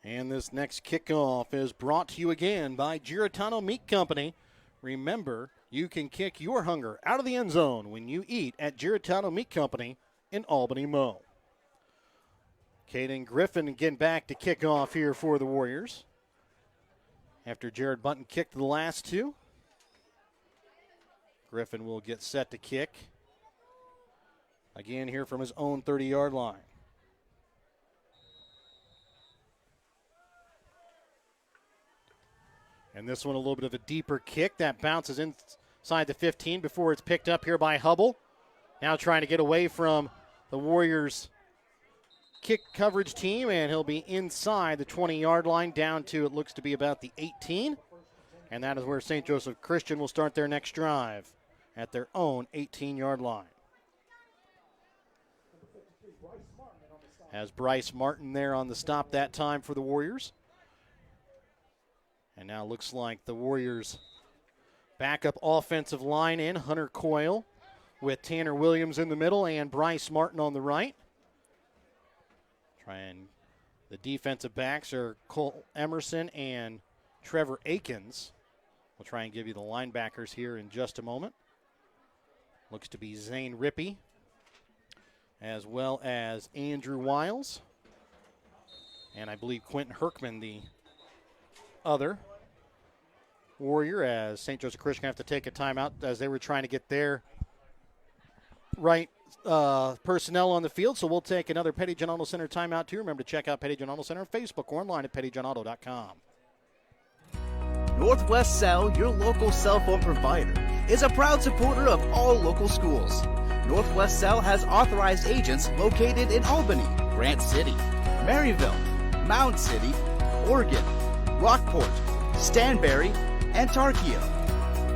And this next kickoff is brought to you again by Giratano Meat Company. Remember, you can kick your hunger out of the end zone when you eat at Giratano Meat Company in Albany, Mo. Caden Griffin getting back to kick off here for the Warriors after Jared Bunton kicked the last 2. Griffin will get set to kick again here from his own 30-yard line. And this one a little bit of a deeper kick that bounces inside the 15 before it's picked up here by Hubble. Now trying to get away from the Warriors' kick coverage team, and he'll be inside the 20-yard line down to, it looks to be about the 18. And that is where St. Joseph Christian will start their next drive at their own 18-yard line. Has Bryce Martin there on the stop that time for the Warriors. And now looks like the Warriors' backup offensive line in Hunter Coyle with Tanner Williams in the middle and Bryce Martin on the right. The defensive backs are Cole Emerson and Trevor Akins. We'll try and give you the linebackers here in just a moment. Looks to be Zane Rippey, as well as Andrew Wiles. And I believe Quentin Herkman, the other Warrior, as St. Joseph Christian have to take a timeout as they were trying to get their right personnel on the field. So we'll take another Petty John Auto Center timeout too. Remember to check out Petty John Auto Center on Facebook or online at pettyjohnauto.com. Northwest Cell, your local cell phone provider, is a proud supporter of all local schools. Northwest Cell has authorized agents located in Albany, Grant City, Maryville, Mound City, Oregon, Rockport, Stanberry, and Tarkio.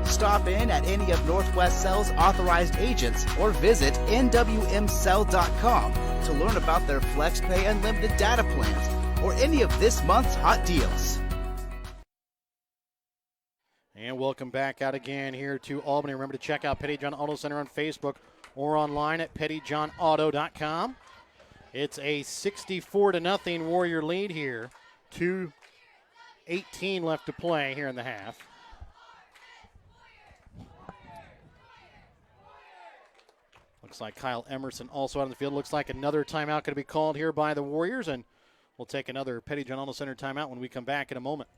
Stop in at any of Northwest Cell's authorized agents or visit nwmcell.com to learn about their FlexPay unlimited data plans or any of this month's hot deals. And welcome back out again here to Albany. Remember to check out Petty John Auto Center on Facebook or online at pettyjohnauto.com. It's a 64-0 Warrior lead here. 2:18 left to play here in the half. Looks like Kyle Emerson also out on the field. Looks like another timeout going to be called here by the Warriors, and we'll take another Petty John Auto Center timeout when we come back in a moment.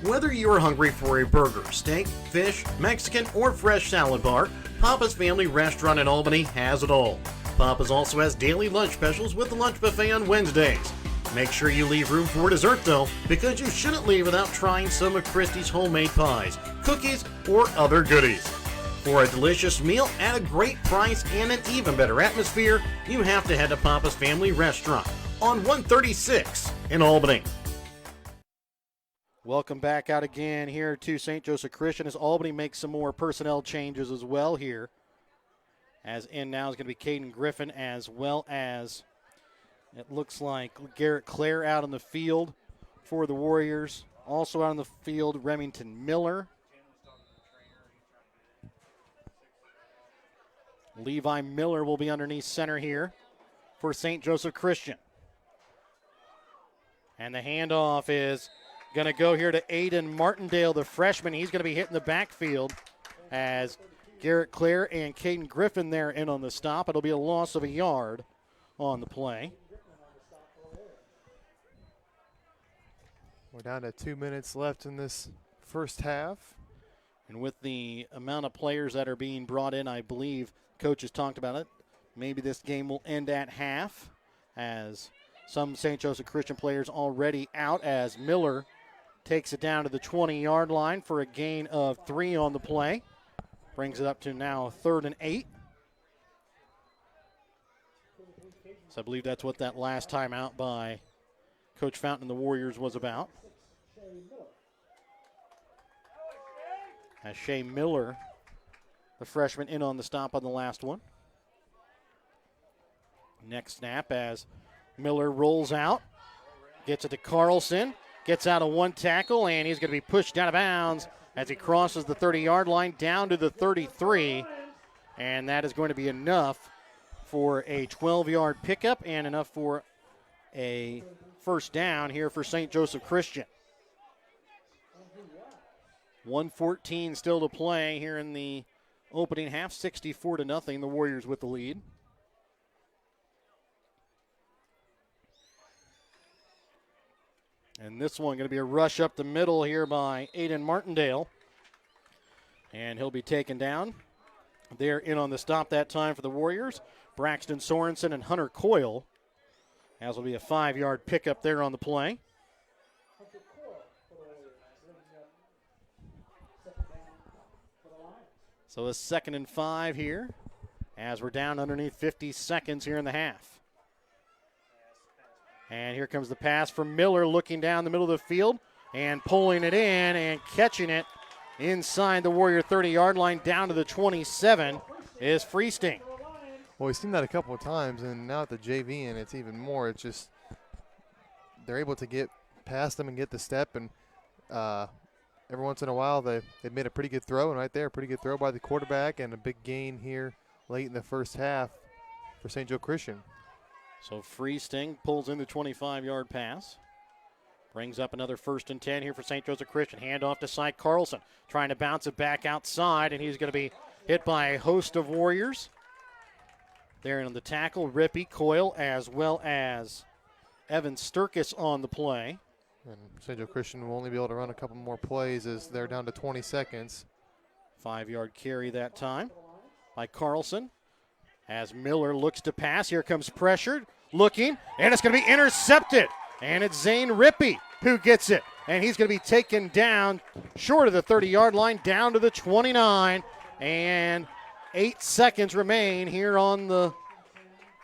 Whether you're hungry for a burger, steak, fish, Mexican, or fresh salad bar, Papa's Family Restaurant in Albany has it all. Papa's also has daily lunch specials with the lunch buffet on Wednesdays. Make sure you leave room for dessert though, because you shouldn't leave without trying some of Christy's homemade pies, cookies, or other goodies. For a delicious meal at a great price and an even better atmosphere, you have to head to Papa's Family Restaurant on 136 in Albany. Welcome back out again here to St. Joseph Christian as Albany makes some more personnel changes as well here. As in now is going to be Caden Griffin, as well as it looks like Garrett Clare out on the field for the Warriors. Also out on the field, Remington Miller. Levi Miller will be underneath center here for St. Joseph Christian. And the handoff is going to go here to Aiden Martindale, the freshman. He's going to be hitting the backfield as Garrett Clare and Caden Griffin there in on the stop. It'll be a loss of a yard on the play. We're down to 2 minutes left in this first half. And with the amount of players that are being brought in, I believe Coach has talked about it. Maybe this game will end at half as some St. Joseph Christian players already out as Miller takes it down to the 20-yard line for a gain of 3 on the play. Brings it up to now 3rd and 8. So I believe that's what that last timeout by Coach Fountain and the Warriors was about. As Shea Miller, the freshman, in on the stop on the last one. Next snap as Miller rolls out, gets it to Carlson, gets out of one tackle, and he's going to be pushed out of bounds as he crosses the 30-yard line down to the 33. And that is going to be enough for a 12-yard pickup and enough for a first down here for St. Joseph Christian. 1:14 still to play here in the opening half, 64-0, the Warriors with the lead. And this one going to be a rush up the middle here by Aiden Martindale. And he'll be taken down. They're in on the stop that time for the Warriors. Braxton Sorensen and Hunter Coyle. As will be a 5-yard pickup there on the play. So a 2nd and 5 here as we're down underneath 50 seconds here in the half. And here comes the pass from Miller, looking down the middle of the field and pulling it in and catching it inside the Warrior 30-yard line down to the 27 is Freesting. Well, we've seen that a couple of times, and now at the JV, and it's even more. It's just they're able to get past them and get the step, and every once in a while they made a pretty good throw, and right there, a pretty good throw by the quarterback, and a big gain here late in the first half for St. Joe Christian. So Freesting pulls in the 25-yard pass. Brings up another 1st and 10 here for St. Joseph Christian. Handoff to Cy Carlson, trying to bounce it back outside, and he's going to be hit by a host of Warriors. There on the tackle, Rippey, Coyle, as well as Evan Sturkis on the play. And St. Joe Christian will only be able to run a couple more plays as they're down to 20 seconds. 5-yard carry that time by Carlson. As Miller looks to pass, here comes pressure, looking, and it's going to be intercepted. And it's Zane Rippey who gets it. And he's going to be taken down short of the 30-yard line, down to the 29. And 8 seconds remain here on the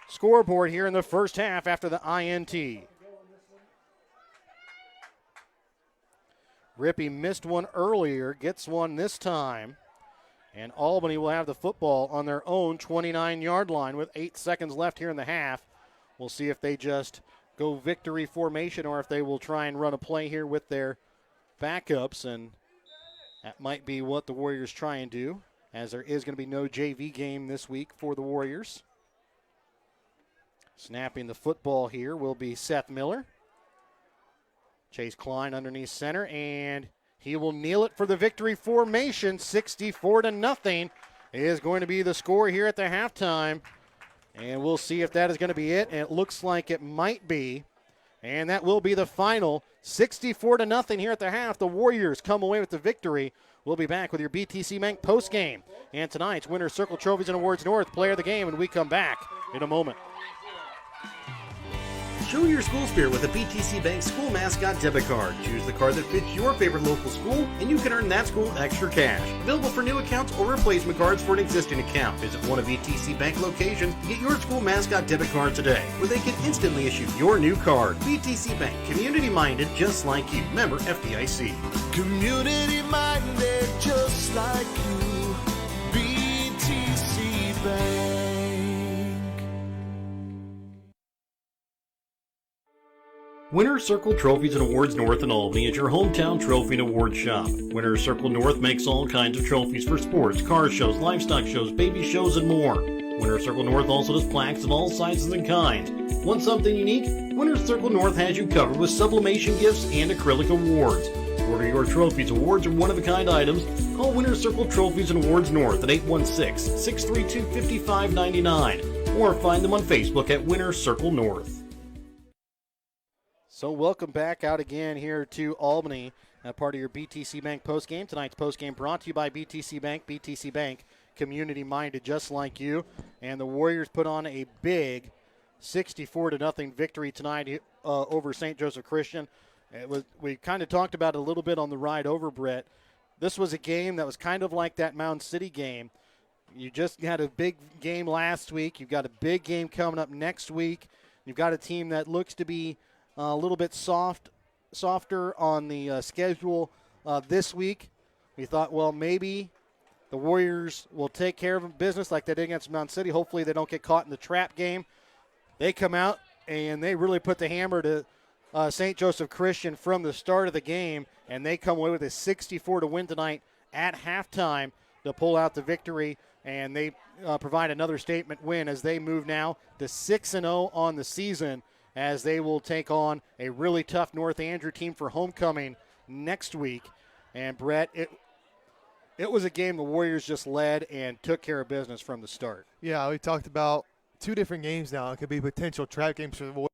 scoreboard here in the first half after the INT. Rippey missed one earlier, gets one this time. And Albany will have the football on their own 29-yard line with 8 seconds left here in the half. We'll see if they just go victory formation or if they will try and run a play here with their backups. And that might be what the Warriors try and do, as there is going to be no JV game this week for the Warriors. Snapping the football here will be Seth Miller. Chase Klein underneath center, and he will kneel it for the victory formation. 64-0 is going to be the score here at the halftime. And we'll see if that is going to be it. And it looks like it might be. And that will be the final. 64-0 here at the half. The Warriors come away with the victory. We'll be back with your BTC Bank postgame. And tonight's Winner's Circle Trophies and Awards North player of the game. And we come back in a moment. Show your school spirit with a BTC Bank school mascot debit card. Choose the card that fits your favorite local school, and you can earn that school extra cash. Available for new accounts or replacement cards for an existing account. Visit one of BTC Bank locations to get your school mascot debit card today, where they can instantly issue your new card. BTC Bank, community-minded just like you. Member FDIC. Community-minded just like you. BTC Bank. Winner's Circle Trophies and Awards North in Albany is your hometown trophy and award shop. Winner's Circle North makes all kinds of trophies for sports, car shows, livestock shows, baby shows, and more. Winner's Circle North also does plaques of all sizes and kinds. Want something unique? Winner's Circle North has you covered with sublimation gifts and acrylic awards. To order your trophies, awards, or one-of-a-kind items, call Winner's Circle Trophies and Awards North at 816-632-5599 or find them on Facebook at Winner's Circle North. So welcome back out again here to Albany, part of your BTC Bank postgame. Tonight's postgame brought to you by BTC Bank. BTC Bank, community-minded just like you. And the Warriors put on a big 64-0 victory tonight over St. Joseph Christian. We kind of talked about it a little bit on the ride over, Brett. This was a game that was kind of like that Mound City game. You just had a big game last week. You've got a big game coming up next week. You've got a team that looks to be a little bit softer on the schedule this week. We thought, well, maybe the Warriors will take care of business like they did against Mount City. Hopefully they don't get caught in the trap game. They come out, and they really put the hammer to St. Joseph Christian from the start of the game, and they come away with a 64 win tonight at halftime to pull out the victory, and they provide another statement win as they move now to 6-0 on the season, as they will take on a really tough North Andrew team for homecoming next week. And, Brett, it was a game the Warriors just led and took care of business from the start. Yeah, we talked about two different games now. It could be potential trap games for the Warriors.